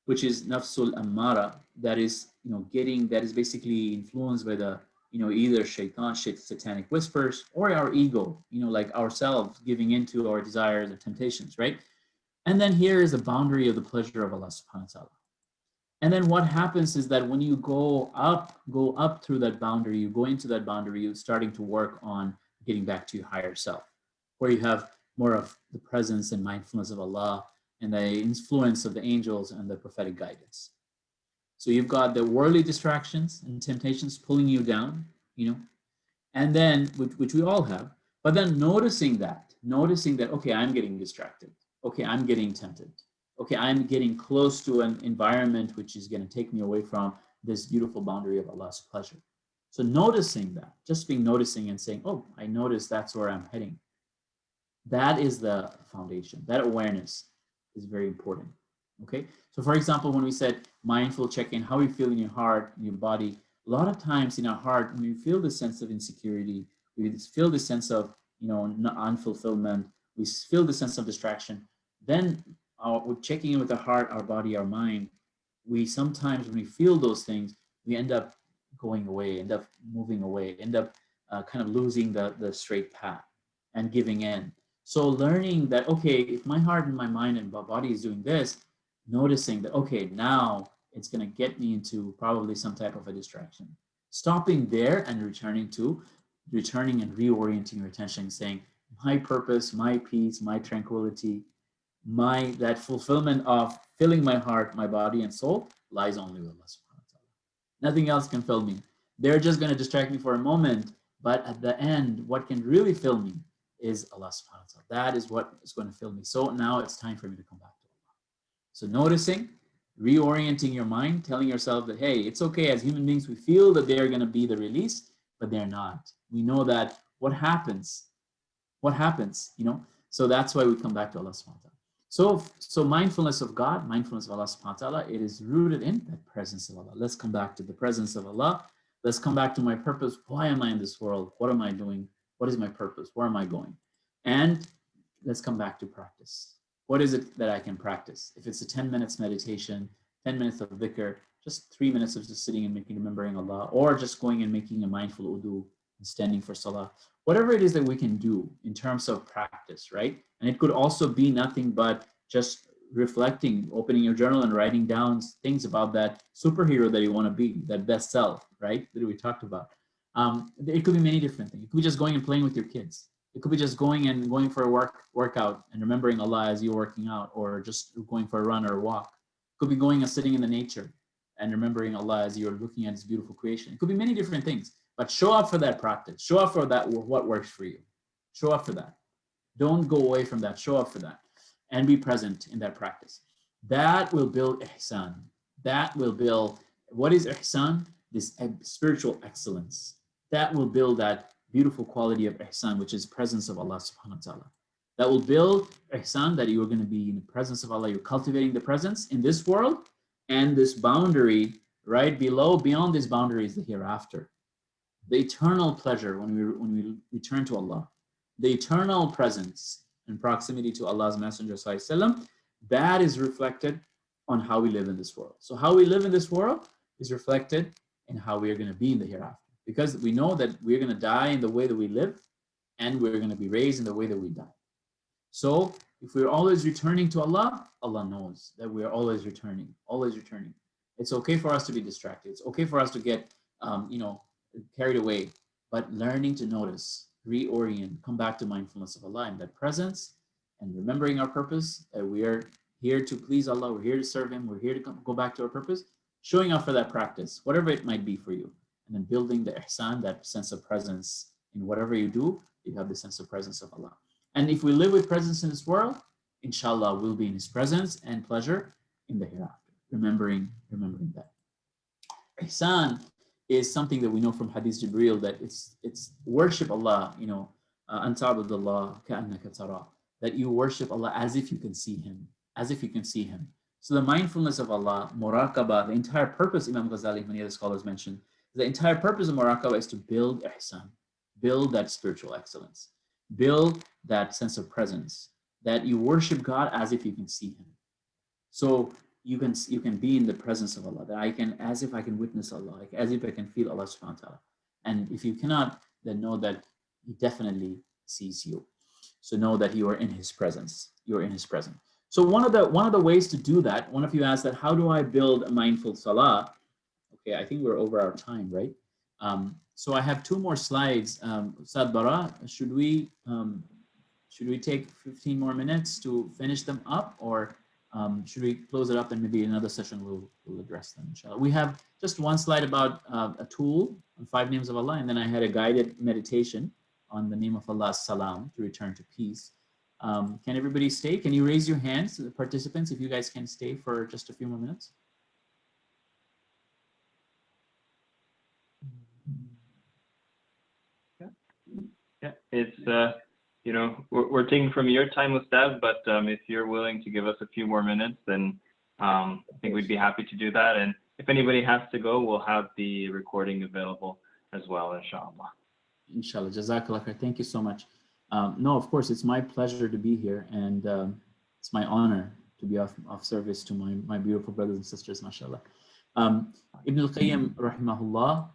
which is nafsul ammara, that is, that is basically influenced by the, either shaitan, satanic whispers, or our ego, like ourselves giving into our desires or temptations, right? And then here is the boundary of the pleasure of Allah subhanahu wa ta'ala. And then what happens is that when you go up through that boundary, you go into that boundary, you're starting to work on getting back to your higher self, where you have more of the presence and mindfulness of Allah and the influence of the angels and the prophetic guidance. So you've got the worldly distractions and temptations pulling you down, and then, which we all have, but then noticing that, okay, I'm getting distracted. Okay, I'm getting tempted. Okay, I'm getting close to an environment which is going to take me away from this beautiful boundary of Allah's pleasure. So noticing that, just noticing and saying, oh, I notice that's where I'm heading. That is the foundation. That awareness is very important. Okay, so for example, when we said mindful check-in, how you feel in your heart, in your body, a lot of times in our heart, when we feel this sense of insecurity, we feel this sense of, unfulfillment, we feel the sense of distraction, then we're checking in with our heart, our body, our mind. We sometimes, when we feel those things, we end up going away, end up moving away, end up kind of losing the straight path and giving in. So learning that, okay, if my heart and my mind and my body is doing this, noticing that, okay, now it's going to get me into probably some type of a distraction. Stopping there and returning and reorienting your attention, saying, my purpose, my peace, my tranquility, that fulfillment of filling my heart, my body, and soul lies only with Allah subhanahu wa ta'ala. Nothing else can fill me. They're just going to distract me for a moment, but at the end, what can really fill me is Allah subhanahu wa ta'ala. That is what is going to fill me. So now it's time for me to come back to Allah. So noticing, reorienting your mind, telling yourself that, hey, it's okay. As human beings, we feel that they're going to be the release, but they're not. We know that what happens, so that's why we come back to Allah subhanahu wa ta'ala. So mindfulness of God, mindfulness of Allah subhanahu wa ta'ala, it is rooted in that presence of Allah. Let's come back to the presence of Allah. Let's come back to my purpose. Why am I in this world? What am I doing? What is my purpose? Where am I going? And let's come back to practice. What is it that I can practice? If it's a 10 minutes meditation, 10 minutes of dhikr, just 3 minutes of just sitting and remembering Allah, or just going and making a mindful wudu and standing for salah, whatever it is that we can do in terms of practice, right? And it could also be nothing but just reflecting, opening your journal and writing down things about that superhero that you want to be, that best self, right? That we talked about. It could be many different things. It could be just going and playing with your kids. It could be just going for a workout and remembering Allah as you're working out, or just going for a run or a walk. It could be going and sitting in the nature and remembering Allah as you're looking at His beautiful creation. It could be many different things, but show up for that practice. Show up for that, what works for you. Show up for that. Don't go away from that. Show up for that and be present in that practice. That will build ihsan. That will build, what is ihsan? This spiritual excellence. That will build that beautiful quality of ihsan, which is presence of Allah subhanahu wa ta'ala. That will build ihsan, that you are going to be in the presence of Allah. You're cultivating the presence in this world, and this boundary right below, beyond this boundary is the hereafter. The eternal pleasure when we return to Allah, the eternal presence and proximity to Allah's Messenger ﷺ, that is reflected on how we live in this world. So how we live in this world is reflected in how we are going to be in the hereafter. Because we know that we're going to die in the way that we live, and we're going to be raised in the way that we die. So if we're always returning to Allah, Allah knows that we are always returning, always returning. It's okay for us to be distracted. It's okay for us to get, carried away, but learning to notice, reorient, come back to mindfulness of Allah in that presence, and remembering our purpose, that we are here to please Allah, we're here to serve Him, we're here to go back to our purpose, showing up for that practice, whatever it might be for you, and then building the ihsan, that sense of presence in whatever you do, you have the sense of presence of Allah. And if we live with presence in this world, inshallah, we'll be in His presence and pleasure in the hereafter, remembering that. Ihsan is something that we know from Hadith Jibreel, that it's worship Allah, an ta'budallah ka'annaka tara, that you worship Allah as if you can see Him, as if you can see Him. So the mindfulness of Allah, muraqabah, the entire purpose, Imam Ghazali, many other scholars mentioned, the entire purpose of muraqabah is to build ihsan, build that spiritual excellence, build that sense of presence, that you worship God as if you can see Him. So you can be in the presence of Allah, that as if I can witness Allah, like as if I can feel Allah subhanahu wa ta'ala. And if you cannot, then know that He definitely sees you. So know that you are in His presence. You're in His presence. So one of the ways to do that, one of you asked that, how do I build a mindful salah? Okay, I think we're over our time, right? So I have 2 more slides. Ustadh Bara, should we take 15 more minutes to finish them up, or should we close it up and maybe another session we'll address them, inshallah. We have just 1 slide about a tool on 5 names of Allah, and then I had a guided meditation on the name of Allah, Salam, to return to peace. Can everybody stay? Can you raise your hands, the participants, if you guys can stay for just a few more minutes? Yeah, it's we're taking from your time, Ustadh, but if you're willing to give us a few more minutes, then I think we'd be happy to do that. And if anybody has to go, we'll have the recording available as well, inshallah. Inshallah, jazakallah khair. Thank you so much. No, of course, it's my pleasure to be here, and it's my honor to be of service to my beautiful brothers and sisters, mashallah. Ibn al-Qayyim rahimahullah,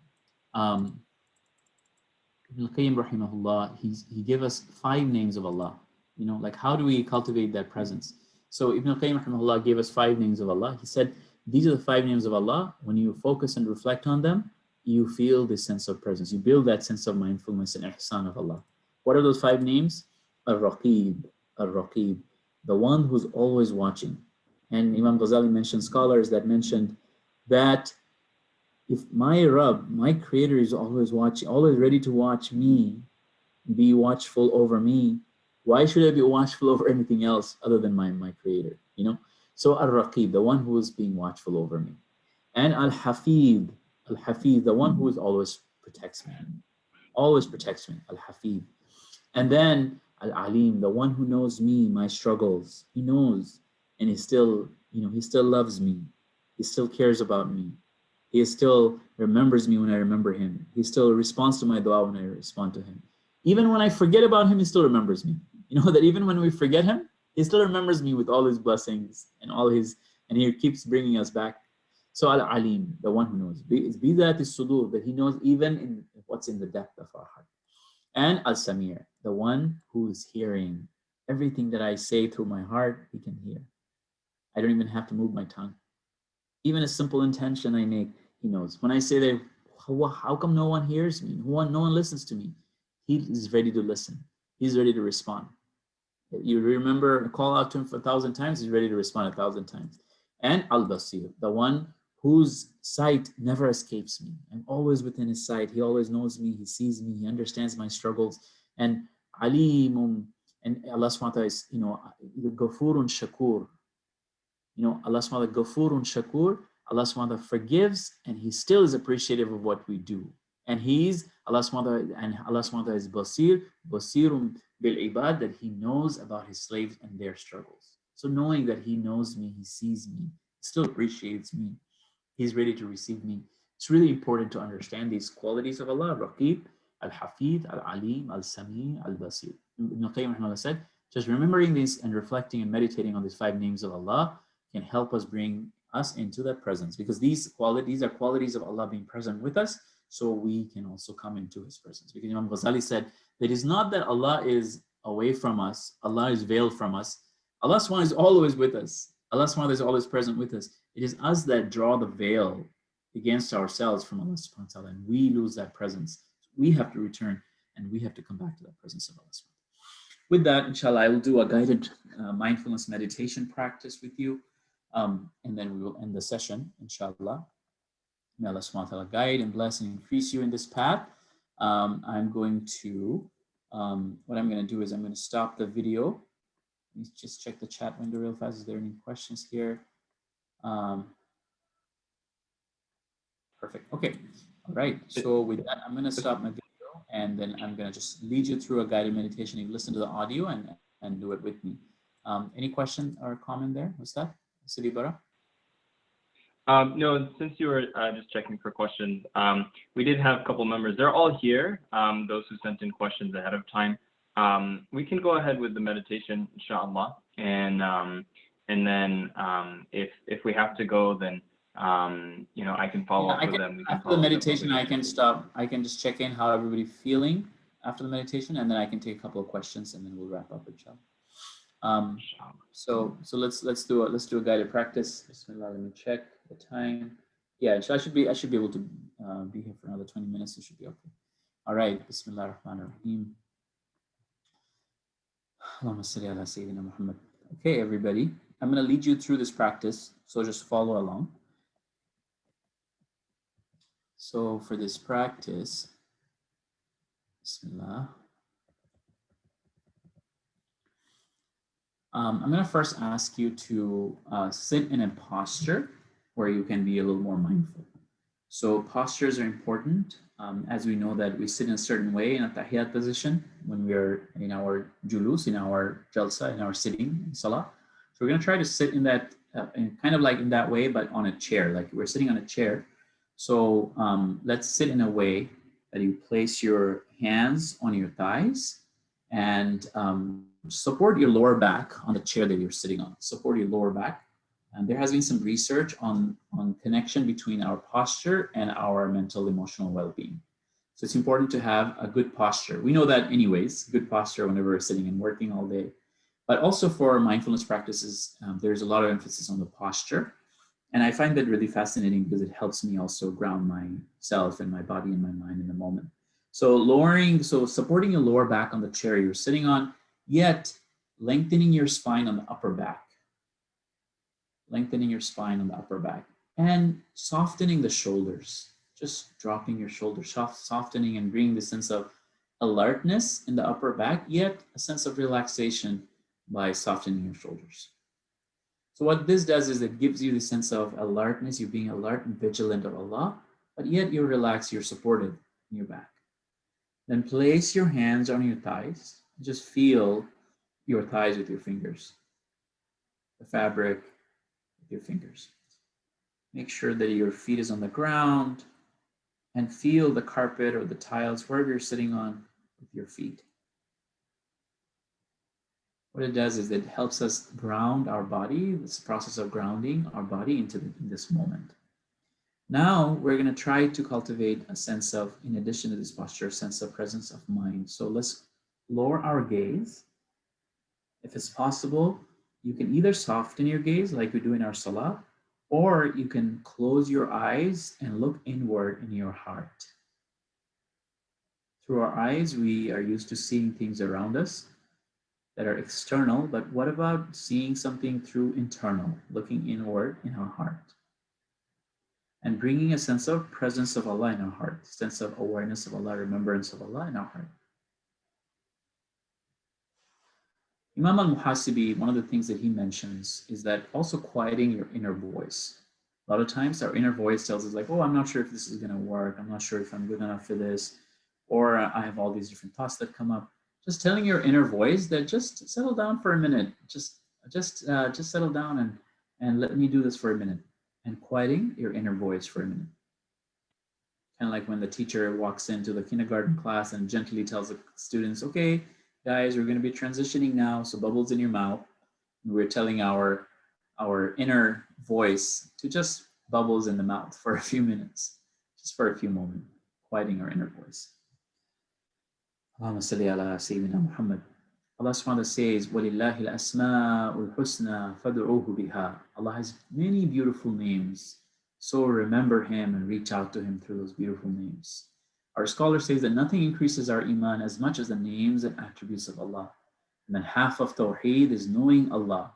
he gave us 5 names of Allah. Like, how do we cultivate that presence? So Ibn al-Qayyim rahimahullah gave us 5 names of Allah. He said, these are the 5 names of Allah. When you focus and reflect on them, you feel this sense of presence. You build that sense of mindfulness and ihsan of Allah. What are those 5 names? Ar-Raqib, Ar-Raqib, the one who's always watching. And Imam Ghazali mentioned, scholars that mentioned that if my Rabb, my Creator, is always watching, always ready to watch me, be watchful over me, why should I be watchful over anything else other than my Creator? So Ar-Raqib, the one who is being watchful over me. And Al-Hafid, Al-Hafid, the one who is always protects me, Al-Hafid. And then Al-Alim, the one who knows me, my struggles. He knows, and he still loves me. He still cares about me. He still remembers me when I remember Him. He still responds to my dua when I respond to Him. Even when I forget about Him, He still remembers me. That even when we forget Him, He still remembers me with all His blessings and and He keeps bringing us back. So Al-Alim, the one who knows. Be that is sudur, that He knows even in what's in the depth of our heart. And Al-Samir, the one who is hearing everything that I say through my heart. He can hear. I don't even have to move my tongue. Even a simple intention I make, He knows. When I say that, how come no one hears me? No one listens to me? He is ready to listen. He's ready to respond. You remember, call out to Him for 1,000 times, He's ready to respond 1,000 times. And Al-Basir, the one whose sight never escapes me. I'm always within His sight. He always knows me. He sees me. He understands my struggles. And Alimun, And Allah subhanahu wa ta'ala is, Ghafurun Shakur. Allah subhanahu wa ta'ala, Ghafurun Shakur, Allah subhanahu wa ta'ala forgives, and He still is appreciative of what we do. And Allah subhanahu wa ta'ala is Basirun bil ibad, that He knows about His slaves and their struggles. So knowing that He knows me, He sees me, still appreciates me, He's ready to receive me. It's really important to understand these qualities of Allah: Raqib, Al-Hafid, Al-Alim, Al-Sami, Al-Basir. Ibn Qayyim said, just remembering these and reflecting and meditating on these 5 names of Allah can help us bring us into that presence, because these are qualities of Allah being present with us, so we can also come into His presence. Because Imam Ghazali said, it is not that Allah is away from us, Allah is veiled from us. Allah SWT is always with us. Allah SWT is always present with us. It is us that draw the veil against ourselves from Allah subhanahu wa ta'ala, and we lose that presence. We have to return, and we have to come back to that presence of Allah subhanahu wa ta'ala. With that, inshallah, I will do a guided mindfulness meditation practice with you, and then we will end the session, inshallah. May Allah subhanahu wa ta'ala guide and bless and increase you in this path. I'm going to, what I'm going to do is I'm going to stop the video. Let me just check the chat window real fast. Is there any questions here? Perfect. Okay. All right. So with that, I'm going to stop my video, and then I'm going to just lead you through a guided meditation. You listen to the audio and do it with me. Any question or comment there? What's that? Sidi Bara? No, since you were just checking for questions, we did have a couple members. They're all here, those who sent in questions ahead of time. We can go ahead with the meditation, inshallah, and then if we have to go, then I can follow up with them. After the meditation, I can stop. I can just check in how everybody's feeling after the meditation, and then I can take a couple of questions, and then we'll wrap up, inshallah. So let's do a guided practice. Bismillah, let me check the time. Yeah, so I should be able to be here for another 20 minutes. It should be okay. All right. Bismillah ar-Rahman ar-Rahim. Allahumma salli ala Sayyidina Muhammad. Okay, everybody. I'm going to lead you through this practice, so just follow along. So for this practice, Bismillah. I'm going to first ask you to sit in a posture where you can be a little more mindful. So postures are important. As we know that we sit in a certain way in a tahiyat position when we are in our julus, in our jalsa, in our sitting in salah. So we're going to try to sit in that, kind of like in that way, but on a chair, like we're sitting on a chair. So let's sit in a way that you place your hands on your thighs and support your lower back on the chair that you're sitting on. Support your lower back. And there has been some research on connection between our posture and our mental, emotional well-being. So it's important to have a good posture. We know that anyways, good posture whenever we're sitting and working all day. But also for mindfulness practices, there's a lot of emphasis on the posture. And I find that really fascinating because it helps me also ground myself and my body and my mind in the moment. So supporting your lower back on the chair you're sitting on, yet lengthening your spine on the upper back. Lengthening your spine on the upper back and softening the shoulders, just dropping your shoulders, softening and bringing the sense of alertness in the upper back, yet a sense of relaxation by softening your shoulders. So what this does is it gives you the sense of alertness, you being alert and vigilant of Allah, but yet you're relaxed, you're supported in your back. Then place your hands on your thighs, just feel your thighs with your fingers, the fabric, your fingers. Make sure that your feet is on the ground and feel the carpet or the tiles, wherever you're sitting on with your feet. What it does is it helps us ground our body, this process of grounding our body into this moment. Now we're going to try to cultivate a sense of, in addition to this posture, a sense of presence of mind. So let's lower our gaze. If it's possible, you can either soften your gaze like we do in our salah, or you can close your eyes and look inward in your heart. Through our eyes, we are used to seeing things around us that are external, but what about seeing something through internal, looking inward in our heart? And bringing a sense of presence of Allah in our heart, sense of awareness of Allah, remembrance of Allah in our heart. Imam al-Muhasibi, one of the things that he mentions is that also quieting your inner voice. A lot of times our inner voice tells us like, oh, I'm not sure if this is going to work. I'm not sure if I'm good enough for this. Or I have all these different thoughts that come up. Just telling your inner voice that just settle down for a minute. Just settle down and let me do this for a minute. And quieting your inner voice for a minute. Kind of like when the teacher walks into the kindergarten class and gently tells the students, okay, guys, we're going to be transitioning now. So bubbles in your mouth. And we're telling our inner voice to just bubbles in the mouth for a few minutes, just for a few moments, quieting our inner voice. Allahumma salli ala Sayyidina Muhammad. Allah subhanahu wa ta'ala says, وَلِلَّهِ الْأَسْمَاءُ الْحُسْنَى فَادْعُوهُ بِهَا. Allah has many beautiful names, so remember Him and reach out to Him through those beautiful names. Our scholar says that nothing increases our iman as much as the names and attributes of Allah. And then half of Tawheed is knowing Allah,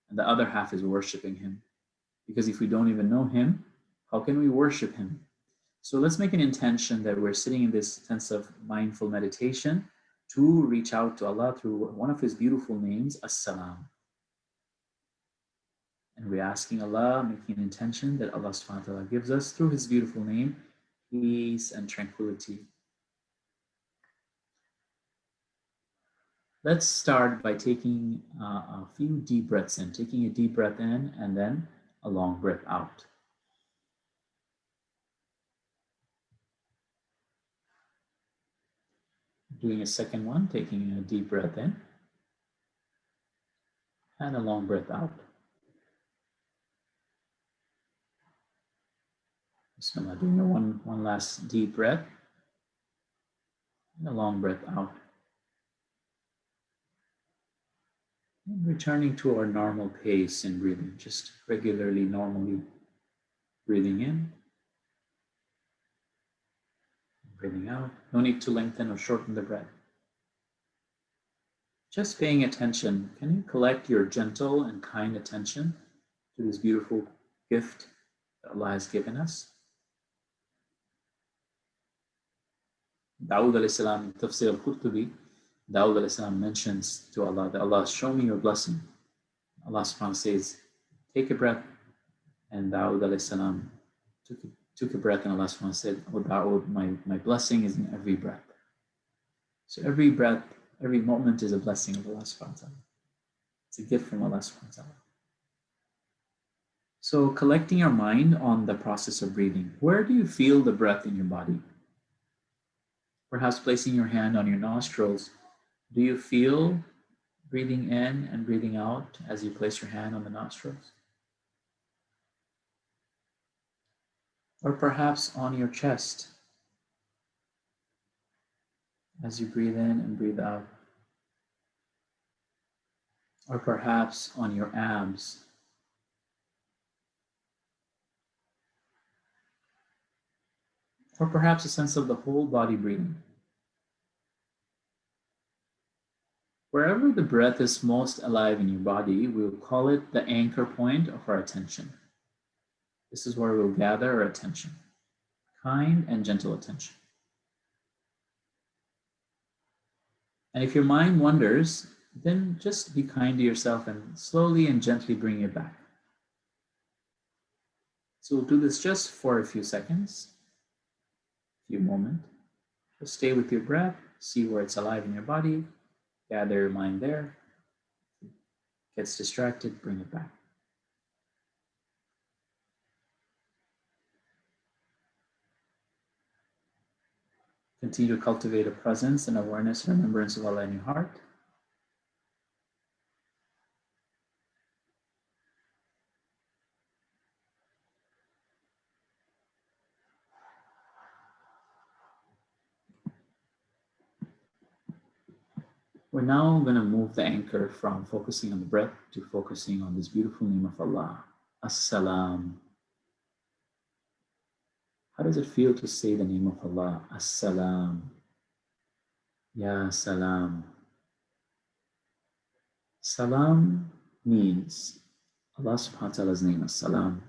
and the other half is worshiping Him. Because if we don't even know Him, how can we worship Him? So let's make an intention that we're sitting in this sense of mindful meditation to reach out to Allah through one of His beautiful names, As-Salam. And we're asking Allah, making an intention that Allah subhanahu wa ta'ala gives us through His beautiful name, peace and tranquility. Let's start by taking a few deep breaths in, taking a deep breath in and then a long breath out. Doing a second one, taking a deep breath in and a long breath out. Bismillah, doing one last deep breath and a long breath out. And returning to our normal pace in breathing, just regularly, normally breathing in, breathing out. No need to lengthen or shorten the breath. Just paying attention. Can you collect your gentle and kind attention to this beautiful gift that Allah has given us? Dawud alayhi salam in Tafsir al-Qurtubi, Dawud alayhi salam mentions to Allah that Allah, show me your blessing. Allah subhanahu wa ta'ala says, take a breath. And Dawud alayhi salam took a breath and Allah subhanahu wa ta'ala said, oh Dawud, my blessing is in every breath. So every breath, every moment is a blessing of Allah subhanahu wa ta'ala. It's a gift from Allah subhanahu wa ta'ala. So collecting your mind on the process of breathing. Where do you feel the breath in your body? Perhaps placing your hand on your nostrils. Do you feel breathing in and breathing out as you place your hand on the nostrils? Or perhaps on your chest as you breathe in and breathe out. Or perhaps on your abs. Or perhaps a sense of the whole body breathing. Wherever the breath is most alive in your body, we'll call it the anchor point of our attention. This is where we'll gather our attention, kind and gentle attention. And if your mind wanders, then just be kind to yourself and slowly and gently bring it back. So we'll do this just for a few seconds, a few moments. Just stay with your breath, see where it's alive in your body, gather your mind there. If it gets distracted, bring it back. Continue to cultivate a presence and awareness and remembrance of Allah in your heart. We're now going to move the anchor from focusing on the breath to focusing on this beautiful name of Allah, As-Salam. How does it feel to say the name of Allah, As-Salam? Ya Salam. Salam means, Allah subhanahu wa ta'ala's name, As-Salam,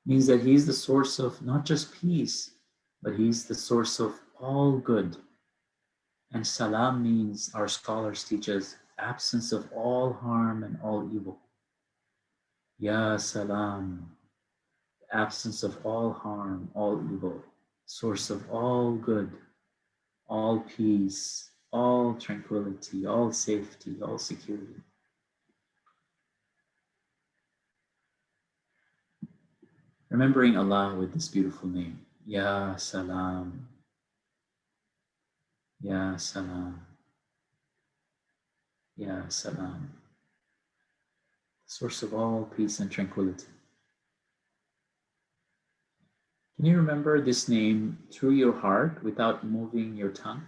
means that He's the source of not just peace, but He's the source of all good. And salam means, our scholars teach us, absence of all harm and all evil. Ya Salam, absence of all harm, all evil, source of all good, all peace, all tranquility, all safety, all security. Remembering Allah with this beautiful name, Ya Salam, Ya Salam, Ya Salam, source of all peace and tranquility. Can you remember this name through your heart without moving your tongue?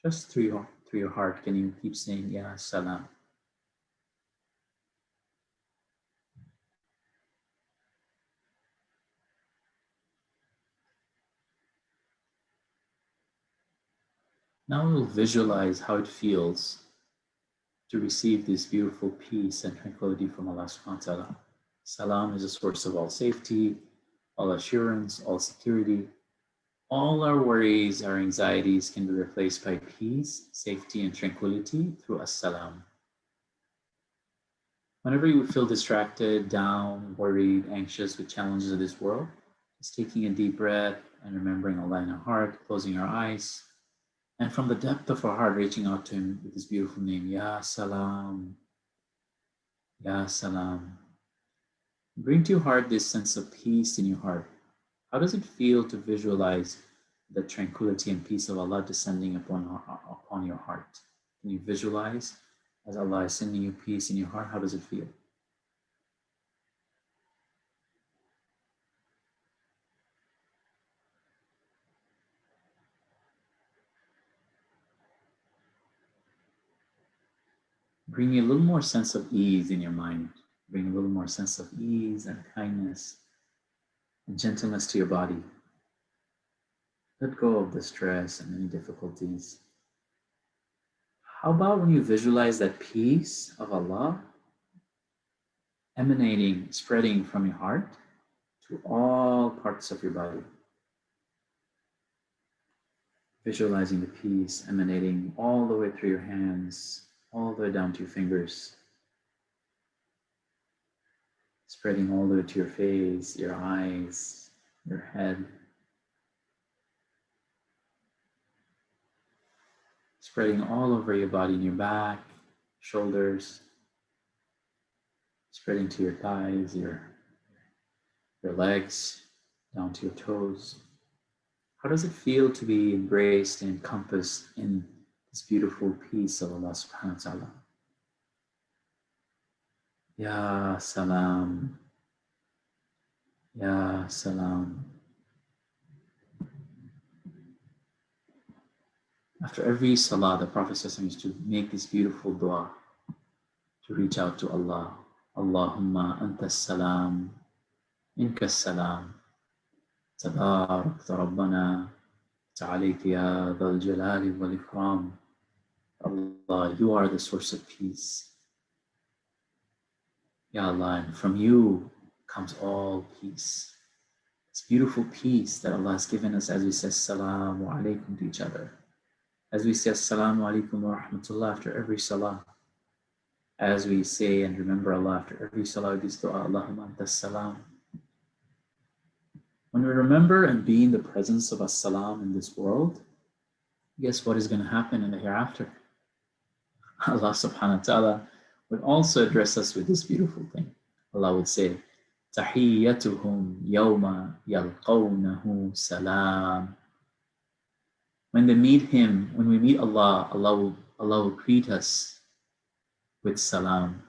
Just through your heart, can you keep saying Ya Salam? Now we'll visualize how it feels to receive this beautiful peace and tranquility from Allah subhanahu wa ta'ala. Salam is a source of all safety, all assurance, all security. All our worries, our anxieties can be replaced by peace, safety, and tranquility through As-Salam. Whenever you feel distracted, down, worried, anxious with challenges of this world, just taking a deep breath and remembering Allah in our heart, closing our eyes, and from the depth of our heart, reaching out to Him with this beautiful name, Ya Salam, Ya Salam. Bring to your heart this sense of peace in your heart. How does it feel to visualize the tranquility and peace of Allah descending upon your heart? Can you visualize as Allah is sending you peace in your heart? How does it feel? Bring a little more sense of ease in your mind. Bring a little more sense of ease and kindness and gentleness to your body. Let go of the stress and any difficulties. How about when you visualize that peace of Allah emanating, spreading from your heart to all parts of your body? Visualizing the peace emanating all the way through your hands, all the way down to your fingers, spreading all the way to your face, your eyes, your head, spreading all over your body, in your back, shoulders, spreading to your thighs, your legs, down to your toes. How does it feel to be embraced and encompassed in this beautiful peace of Allah subhanahu wa ta'ala? Ya Salam, Ya Salam. After every salah, the Prophet used to make this beautiful dua to reach out to Allah. Allahumma anta salam, minka salam, tabarakta rabbana, ta'alayka ya dhal jalali wal ikram. Allah, you are the source of peace. Ya Allah, and from you comes all peace. This beautiful peace that Allah has given us as we say Assalamu alaikum to each other. As we say Assalamu alaikum wa rahmatullah after every salah. As we say and remember Allah after every salah with this dua, Allahumma anta salam. When we remember and be in the presence of As-Salam in this world, guess what is going to happen in the hereafter? Allah subhanahu wa ta'ala would also address us with this beautiful thing. Allah would say, Tahiyyatuhum yawma yalqawnahu salam. When they meet Him, when we meet Allah, Allah will greet us with salam.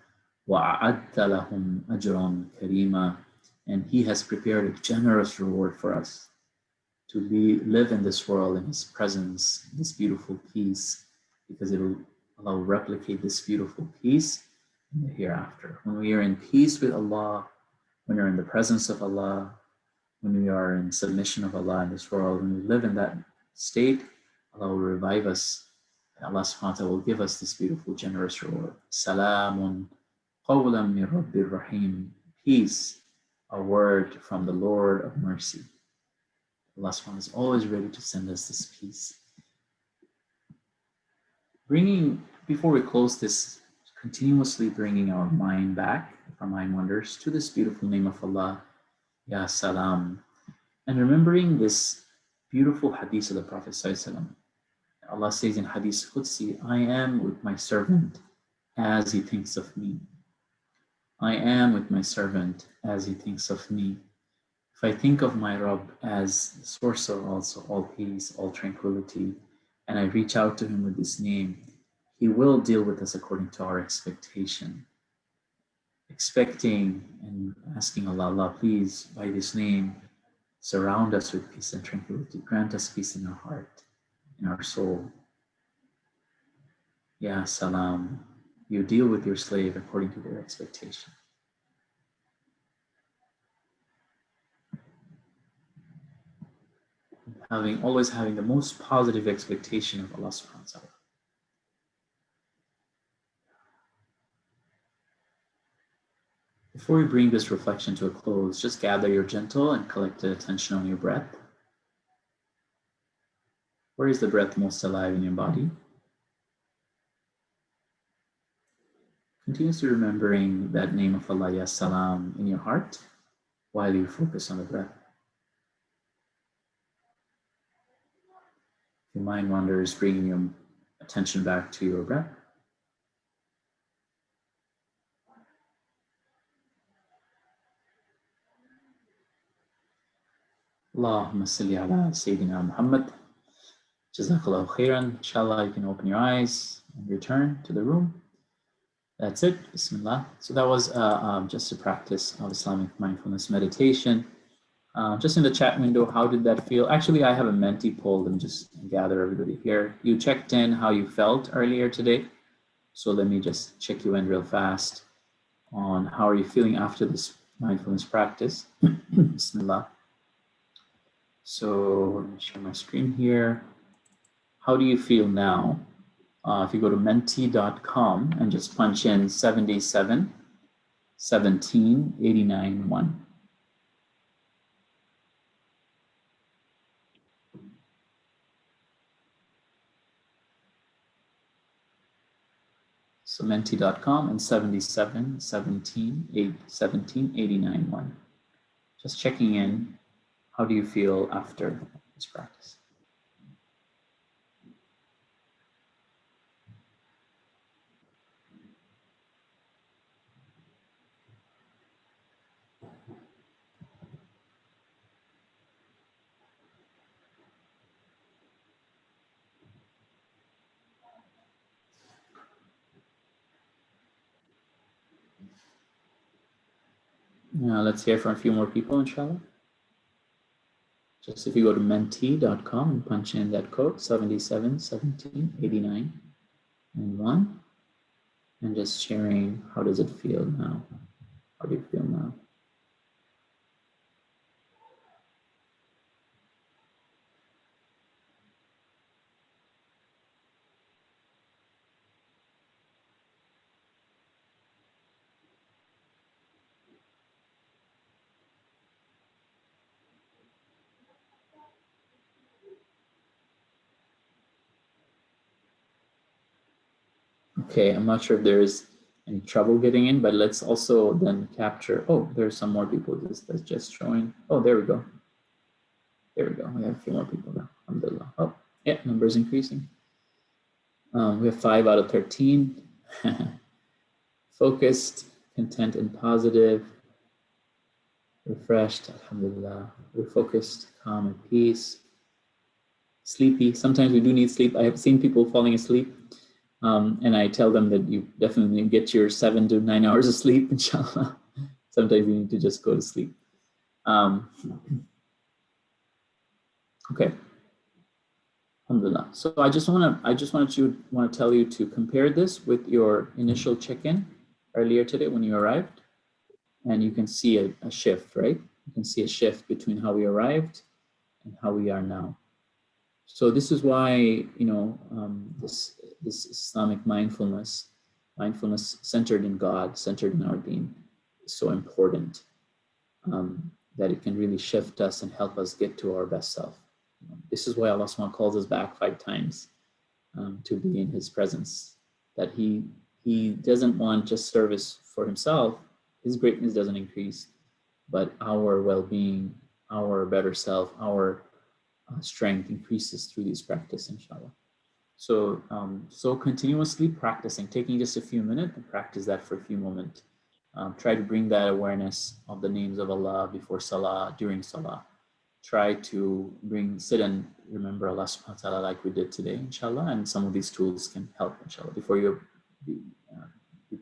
وَأَعَدَّ لَهُمْ أَجْرًا كَرِيمًا. And He has prepared a generous reward for us to live in this world in His presence, this beautiful peace, because Allah will replicate this beautiful peace in the hereafter. When we are in peace with Allah, when we're in the presence of Allah, when we are in submission of Allah in this world, when we live in that state, Allah will revive us. And Allah subhanahu wa ta'ala will give us this beautiful, generous reward. Salamun qawlan min Rabbir Rahim. Peace, a word from the Lord of mercy. Allah subhanahu wa ta'ala is always ready to send us this peace. Before we close this continuously bringing our mind back, our mind wanders, to this beautiful name of Allah, Ya Salam, and remembering this beautiful hadith of the Prophet ﷺ. Allah says in Hadith Qudsi, I am with my servant as he thinks of me. I am with my servant as he thinks of me. If I think of my Rabb as the source of also all peace, all tranquility, and I reach out to him with this name, he will deal with us according to our expectation. Expecting and asking Allah, Allah, please, by this name, surround us with peace and tranquility. Grant us peace in our heart, in our soul. Ya Salam, you deal with your slave according to their expectation. Always having the most positive expectation of Allah subhanahu wa ta'ala. Before we bring this reflection to a close, just gather your gentle and collected attention on your breath. Where is the breath most alive in your body? Continuously remembering that name of Allah, Ya Salam, in your heart while you focus on the breath. If your mind wanders, bringing your attention back to your breath. Allahumma salli ala Sayyidina Muhammad. Jazakallahu khairan. Inshallah, you can open your eyes and return to the room. That's it. Bismillah. So that was just a practice of Islamic mindfulness meditation. Just in the chat window, how did that feel? Actually, I have a Menti poll. Let me just gather everybody here. You checked in how you felt earlier today. So let me just check you in real fast on how are you feeling after this mindfulness practice. Bismillah. So let me share my screen here. How do you feel now? If you go to menti.com and just punch in 77 17 89 1. So menti.com and 77 17 89 1. Just checking in. How do you feel after this practice? Now let's hear from a few more people, inshallah. Just if you go to menti.com and punch in that code, 77 17 89 and 1, and just sharing, how does it feel now? How do you feel now? Okay, I'm not sure if there is any trouble getting in, but let's also then capture, oh, there's some more people that's just showing. Oh, there we go. There we go. We have a few more people now. Alhamdulillah. Oh, yeah, numbers increasing. We have 5 out of 13. Focused, content, and positive. Refreshed, alhamdulillah. We're focused, calm, and peace. Sleepy. Sometimes we do need sleep. I have seen people falling asleep. And I tell them that you definitely get your 7 to 9 hours of sleep, inshallah. Sometimes you need to just go to sleep. Okay. Alhamdulillah. So I just want to tell you to compare this with your initial check-in earlier today when you arrived, and you can see a shift, right? You can see a shift between how we arrived and how we are now. So this is why, this Islamic mindfulness centered in God, centered in our deen, is so important, that it can really shift us and help us get to our best self. This is why Allah subhanahu wa ta'ala calls us back 5 times to be in His presence, that He he doesn't want just service for himself. His greatness doesn't increase, but our well-being, our better self, our strength increases through this practice, inshallah. So, so continuously practicing, taking just a few minutes and practice that for a few moments. Try to bring that awareness of the names of Allah before Salah, during Salah. Try to sit and remember Allah subhanahu wa ta'ala like we did today, inshallah, and some of these tools can help, inshallah. Before you be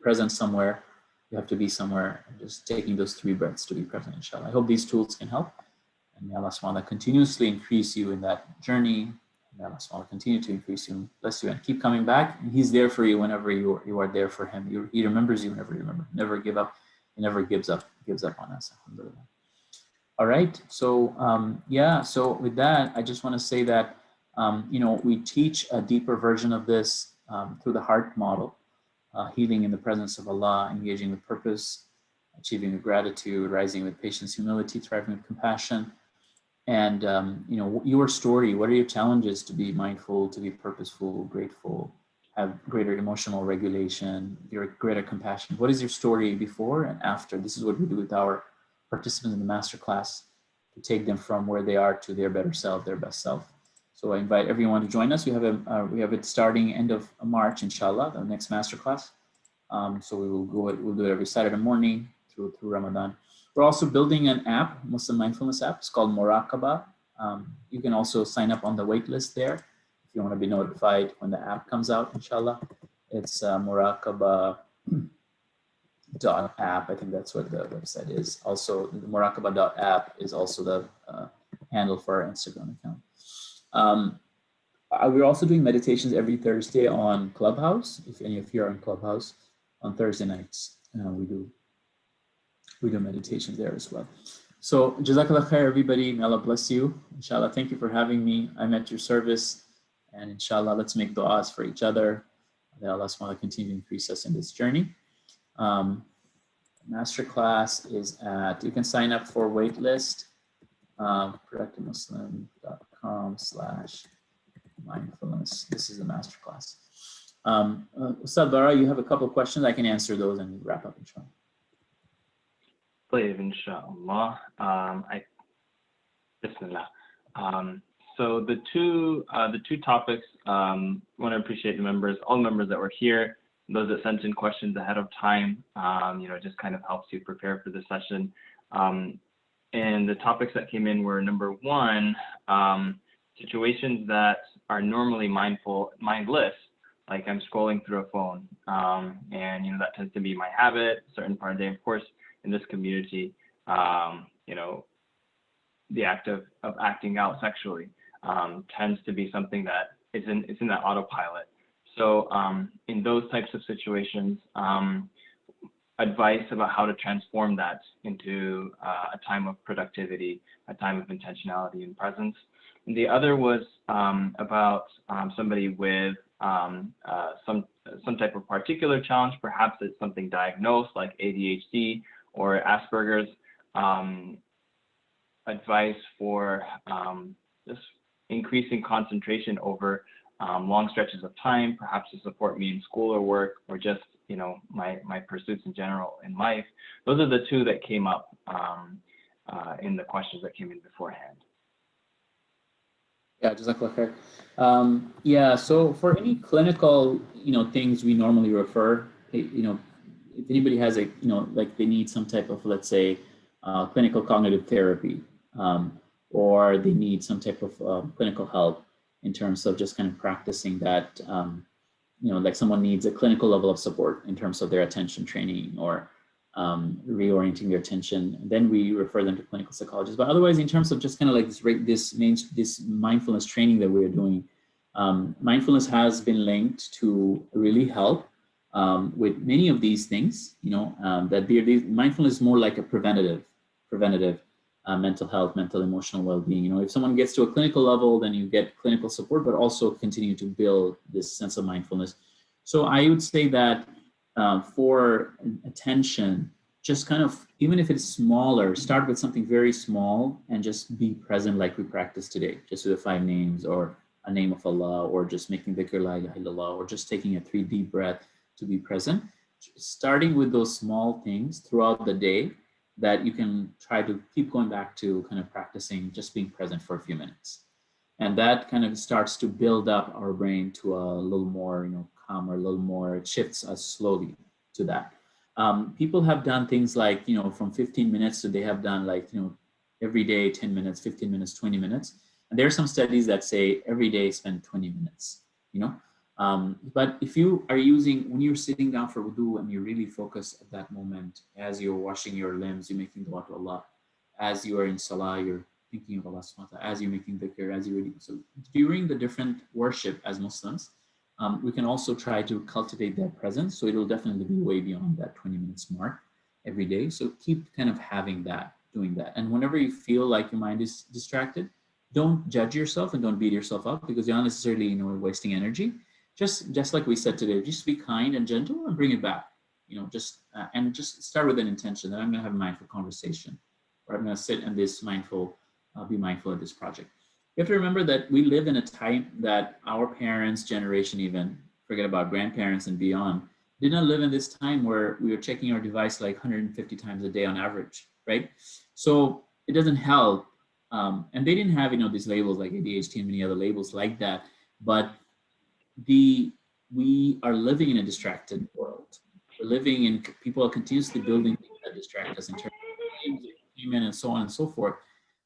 present somewhere, you have to be somewhere, and just taking those 3 breaths to be present, inshallah. I hope these tools can help, and may Allah subhanahu wa ta'ala continuously increase you in that journey. May Allah subhanahu wa ta'ala continue to increase you, bless you, and keep coming back. And He's there for you whenever you are there for Him. He remembers you whenever you remember. Never give up. He never gives up on us. Alhamdulillah. All right. So so with that, I just want to say that we teach a deeper version of this through the heart model, healing in the presence of Allah, engaging with purpose, achieving with gratitude, rising with patience, humility, thriving with compassion. And, your story, what are your challenges to be mindful, to be purposeful, grateful, have greater emotional regulation, your greater compassion? What is your story before and after? This is what we do with our participants in the masterclass, to take them from where they are to their better self, their best self. So I invite everyone to join us. We have it starting end of March, inshallah, the next masterclass. So we'll do it every Saturday morning through Ramadan. We're also building an app, Muslim mindfulness app. It's called Muraqabah. You can also sign up on the wait list there if you want to be notified when the app comes out, inshallah. It's Muraqabah.app. I think that's what the website is. Also, the Muraqabah.app is also the handle for our Instagram account. We're also doing meditations every Thursday on Clubhouse. If any of you are on Clubhouse, on Thursday nights, we do meditations there as well. So, Jazakallah khair, everybody. May Allah bless you. Inshallah, thank you for having me. I'm at your service. And inshallah, let's make du'as for each other. That Allah subhanahu wa ta'ala continue to increase us in this journey. Masterclass is you can sign up for waitlist, productivemuslim.com/mindfulness. This is the masterclass. Ustadh Bara, you have a couple of questions. I can answer those and wrap up, inshallah. Inshallah. Bismillah. So the two topics, want to appreciate the members, all members that were here, those that sent in questions ahead of time, just kind of helps you prepare for the session. And the topics that came in were, number 1, situations that are normally mindless, like I'm scrolling through a phone, and that tends to be my habit, certain part of the day, of course. In this community, the act of acting out sexually tends to be something that it's in that autopilot. So in those types of situations, advice about how to transform that into a time of productivity, a time of intentionality and presence. And the other was about somebody with some type of particular challenge. Perhaps it's something diagnosed like ADHD or Asperger's. Advice for just increasing concentration over long stretches of time, perhaps to support me in school or work, or just my pursuits in general in life. Those are the two that came up in the questions that came in beforehand. Yeah, Jazakallah khair. So for any clinical, things we normally refer, if anybody has like they need some type of, let's say, clinical cognitive therapy, or they need some type of clinical help in terms of just kind of practicing that, like someone needs a clinical level of support in terms of their attention training or reorienting their attention, then we refer them to clinical psychologists. But otherwise, in terms of just kind of like this mindfulness training that we're doing, mindfulness has been linked to really help with many of these things, mindfulness is more like a preventative mental health, mental, emotional well-being. If someone gets to a clinical level, then you get clinical support, but also continue to build this sense of mindfulness. So I would say that for attention, just kind of, even if it's smaller, start with something very small and just be present like we practiced today, just with the 5 names or a name of Allah, or just making dhikr la ilaha illallah, or just taking a 3 deep breath. to be present, starting with those small things throughout the day that you can try to keep going back to, kind of practicing just being present for a few minutes. And that kind of starts to build up our brain to a little more, calm, or a little more, it shifts us slowly to that. People have done things like, from 15 minutes to they have done like, every day, 10 minutes, 15 minutes, 20 minutes. And there are some studies that say every day spend 20 minutes, but if you are when you're sitting down for wudu and you really focus at that moment, as you're washing your limbs, you're making dua to Allah. As you are in Salah, you're thinking of Allah subhanahu wa ta'ala. As you're making dhikr, as you're reading. So during the different worship as Muslims, we can also try to cultivate that presence. So it'll definitely be way beyond that 20 minutes mark every day. So keep kind of having that, doing that. And whenever you feel like your mind is distracted, don't judge yourself and don't beat yourself up, because you're not necessarily, wasting energy. Just like we said today, just be kind and gentle and bring it back, just start with an intention that I'm going to have a mindful conversation, or I'm going to sit in this be mindful of this project. You have to remember that we live in a time that our parents' generation, even forget about grandparents and beyond, did not live in this time where we were checking our device like 150 times a day on average, right? So it doesn't help. And they didn't have, these labels like ADHD and many other labels like that, but we are living in a distracted world. We're living in, people are continuously building things that distract us in terms of games, entertainment, and so on and so forth.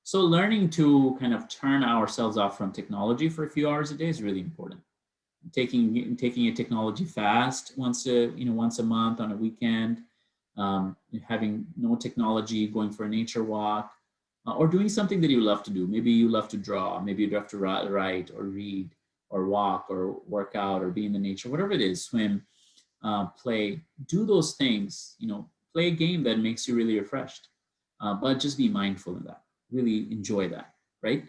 So learning to kind of turn ourselves off from technology for a few hours a day is really important. Taking a technology fast once a month on a weekend, having no technology, going for a nature walk, or doing something that you love to do. Maybe you love to draw, maybe you love to write or read or walk or work out or be in the nature, whatever it is, swim, play, do those things, play a game that makes you really refreshed, but just be mindful of that, really enjoy that, right?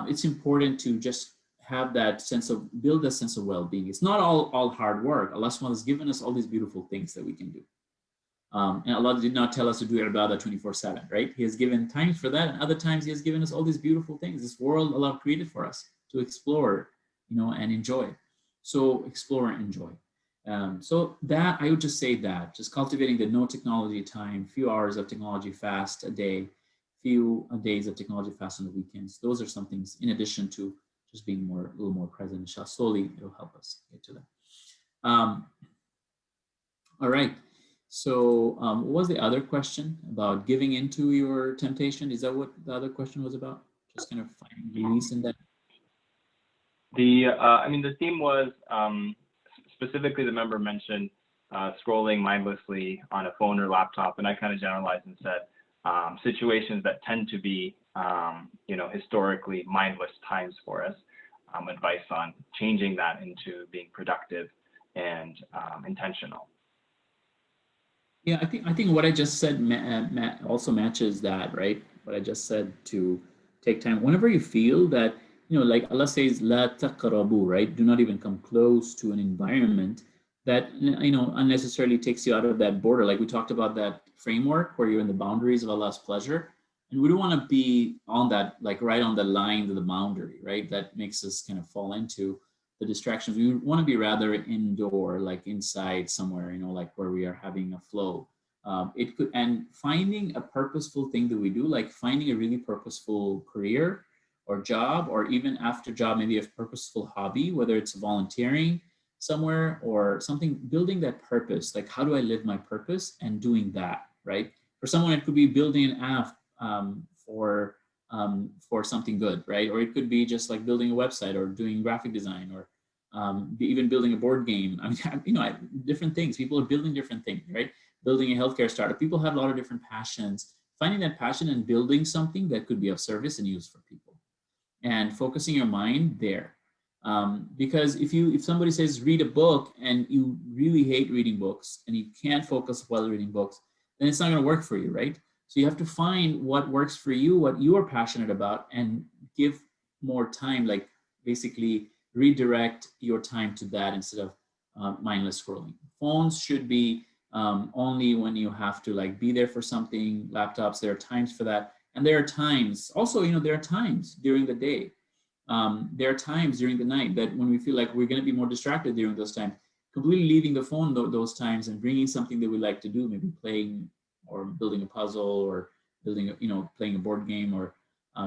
It's important to just have that build a sense of well-being. It's not all hard work. Allah subhanahu wa ta'ala has given us all these beautiful things that we can do. And Allah did not tell us to do ibadah 24/7, right? He has given times for that, and other times He has given us all these beautiful things. This world Allah created for us to explore, and enjoy. So explore and enjoy. So that, I would just say that, just cultivating the no technology time, few hours of technology fast a day, few days of technology fast on the weekends. Those are some things in addition to just being a little more present. Inshallah, slowly it'll help us get to that. All right. So what was the other question about giving into your temptation? Is that what the other question was about? Just kind of finding release in that? The theme was specifically the member mentioned scrolling mindlessly on a phone or laptop, and I kind of generalized and said situations that tend to be, historically mindless times for us. Advice on changing that into being productive and intentional. Yeah, I think what I just said also matches that, right? What I just said, to take time whenever you feel that, like Allah says, la taqrabu, right? Do not even come close to an environment that, unnecessarily takes you out of that border. Like we talked about that framework where you're in the boundaries of Allah's pleasure. And we don't want to be on that, like right on the line of the boundary, right? That makes us kind of fall into the distractions. We want to be rather indoor, like inside somewhere, like where we are having a flow. And finding a purposeful thing that we do, like finding a really purposeful career or job, or even after job, maybe a purposeful hobby, whether it's volunteering somewhere or something, building that purpose. Like, how do I live my purpose, and doing that, right? For someone, it could be building an app for something good, right? Or it could be just like building a website or doing graphic design, or even building a board game. Different things. People are building different things, right? Building a healthcare startup. People have a lot of different passions. Finding that passion and building something that could be of service and use for people, and focusing your mind there. Because if somebody says read a book and you really hate reading books and you can't focus while reading books, then it's not going to work for you, right? So you have to find what works for you, what you are passionate about, and give more time, like basically redirect your time to that instead of mindless scrolling. Phones should be only when you have to like be there for something. Laptops, there are times for that. And there are times also, there are times during the day. There are times during the night that when we feel like we're going to be more distracted during those times, completely leaving the phone those times and bringing something that we like to do, maybe playing or building a puzzle or building, playing a board game or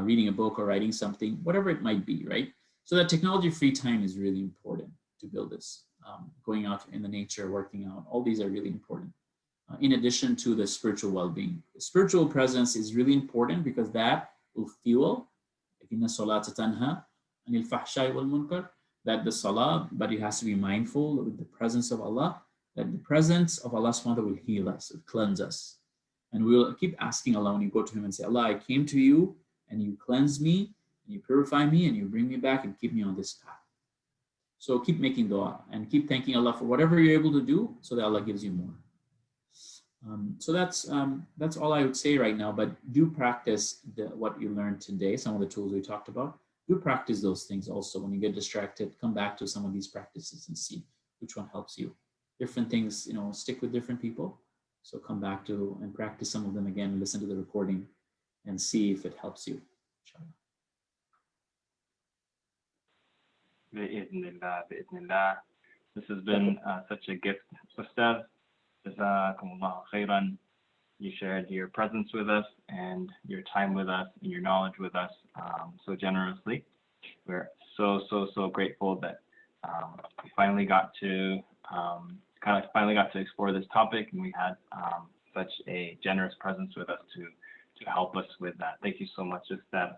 reading a book or writing something, whatever it might be, right? So that technology-free time is really important to build this. Going out in the nature, working out, all these are really important. In addition to the spiritual well-being. The spiritual presence is really important because that will fuel that the salah, but it has to be mindful with the presence of Allah, that the presence of Allah subhanahu wa ta'ala will heal us, will cleanse us. And we will keep asking Allah when you go to Him and say, Allah, I came to you and you cleanse me, and you purify me, and you bring me back and keep me on this path. So keep making dua and keep thanking Allah for whatever you're able to do so that Allah gives you more. So that's all I would say right now, but do practice what you learned today, some of the tools we talked about. Do practice those things also. When you get distracted, come back to some of these practices and see which one helps you. Different things, stick with different people. So come back to and practice some of them again, listen to the recording and see if it helps you. Bismillah. This has been such a gift, Ustadh. Jazakumullah khairan. You shared your presence with us and your time with us and your knowledge with us so generously. We're so grateful that we finally got to explore this topic, and we had such a generous presence with us to help us with that. Thank you so much, Ustadh.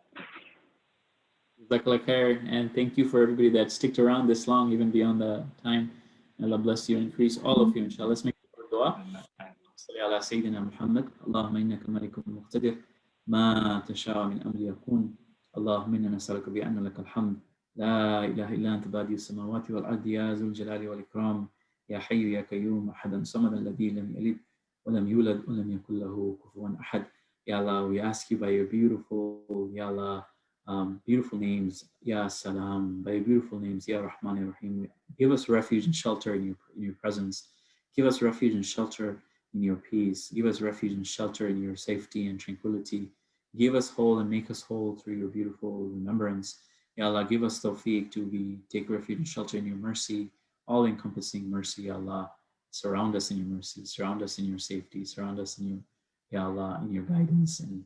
And thank you for everybody that sticked around this long, even beyond the time. Allah bless you and increase all of you, inshallah. Let's make a dua. صل على سيدنا محمد اللهم إنك ملك مقتدر ما تشاء من أمر يكون اللهم إنا نسألك بأن لك الحمد لا إله إلا أنت بادئ السماوات والأرض يا ذو الجلال والإكرام يا حي يا قيوم أحدا صمدا الذي لم يلد ولم يولد ولم يكن له كفوا أحد. Ya Allah, we ask you by your beautiful, Ya Allah, beautiful names, Ya Salam, by your beautiful names, Ya Rahman, Ya Rahim. Give us refuge and shelter in your presence. Give us refuge and shelter in your peace. Give us refuge and shelter in your safety and tranquility. Give us whole and make us whole through your beautiful remembrance. Ya Allah, give us tawfiq to take refuge and shelter in your mercy, all-encompassing mercy, Ya Allah. Surround us in your mercy, surround us in your safety, surround us in your, Ya Allah, in your guidance and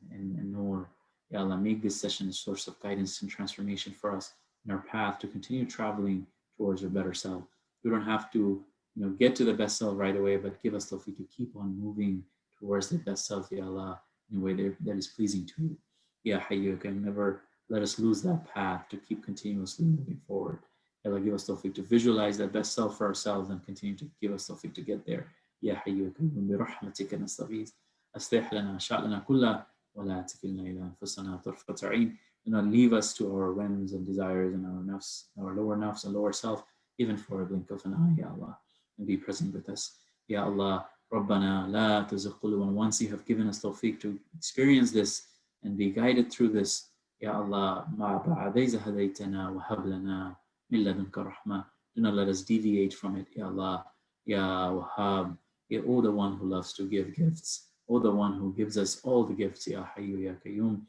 nur. Ya Allah, make this session a source of guidance and transformation for us in our path to continue traveling towards a better self. We don't have to get to the best self right away, but give us tawfiq to keep on moving towards the best self, Ya Allah, in a way that is pleasing to you. Ya Hayyu, can never let us lose that path to keep continuously moving forward. Ya Allah, give us tawfiq to visualize that best self for ourselves and continue to give us tawfiq to get there. Ya Hayyu, bi rahmatika nastaghith. أصلح لنا شأننا كله ولا تكلنا إلى أنفسنا طرفة عين. Do not leave us to our whims and desires and our nafs, our lower nafs and lower self, even for a blink of an eye, Ya Allah, and be present with us. Ya Allah, Rabbana la tuzigh qulubana. Once you have given us tawfiq to experience this and be guided through this, Ya Allah, ma ba'da idh hadaytana wa hab lana min ladunka rahmah. Do not let us deviate from it, Ya Allah. Ya Wahhab, Ya O the one who loves to give gifts. O the one who gives us all the gifts, Ya Hayyu Ya Qayyum.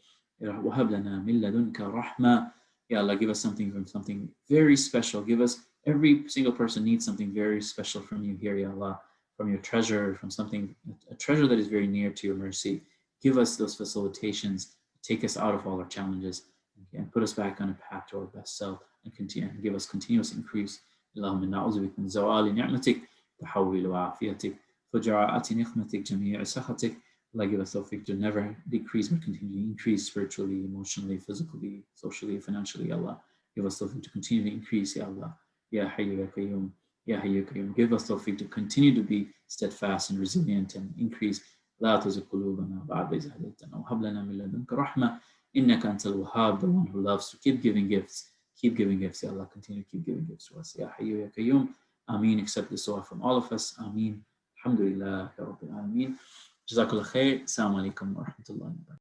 وَهَبْ لَنَا مِن لَدُنْكَ رَحْمَةً. Ya Allah, give us something from something very special. Give us, every single person needs something very special from you here, Ya Allah, from your treasure, from something, a treasure that is very near to your mercy. Give us those facilitations, take us out of all our challenges, and put us back on a path to our best self, and continue and give us continuous increase. Allahumma na'udhu bika min zawali ni'matik, tahawwil wa afiyatik, فجاءت نقمتك جميع سخطك. Allah, give us tawfiq to never decrease but continue to increase spiritually, emotionally, physically, socially, financially. Allah, give us tawfiq to continue to increase, Ya Allah. Ya Hayyu Ya Qayyum, Ya Hayyu Ya Qayyum. Give us tawfiq to continue to be steadfast and resilient and increase. لا تزغ قلوبنا بعد إذ هديتنا وهب لنا من لدنك رحمة إنك أنت الوهاب, the one who loves to keep giving gifts. Keep giving gifts, Ya Allah. Continue to keep giving gifts to us. Ya Hayyu Ya Qayyum. Ameen. Accept this dua from all of us. Ameen. Alhamdulillah, Ya Rabbil Alameen. Jazakallah khair. Assalamu alaikum wa rahmatullahi wa barakatuh.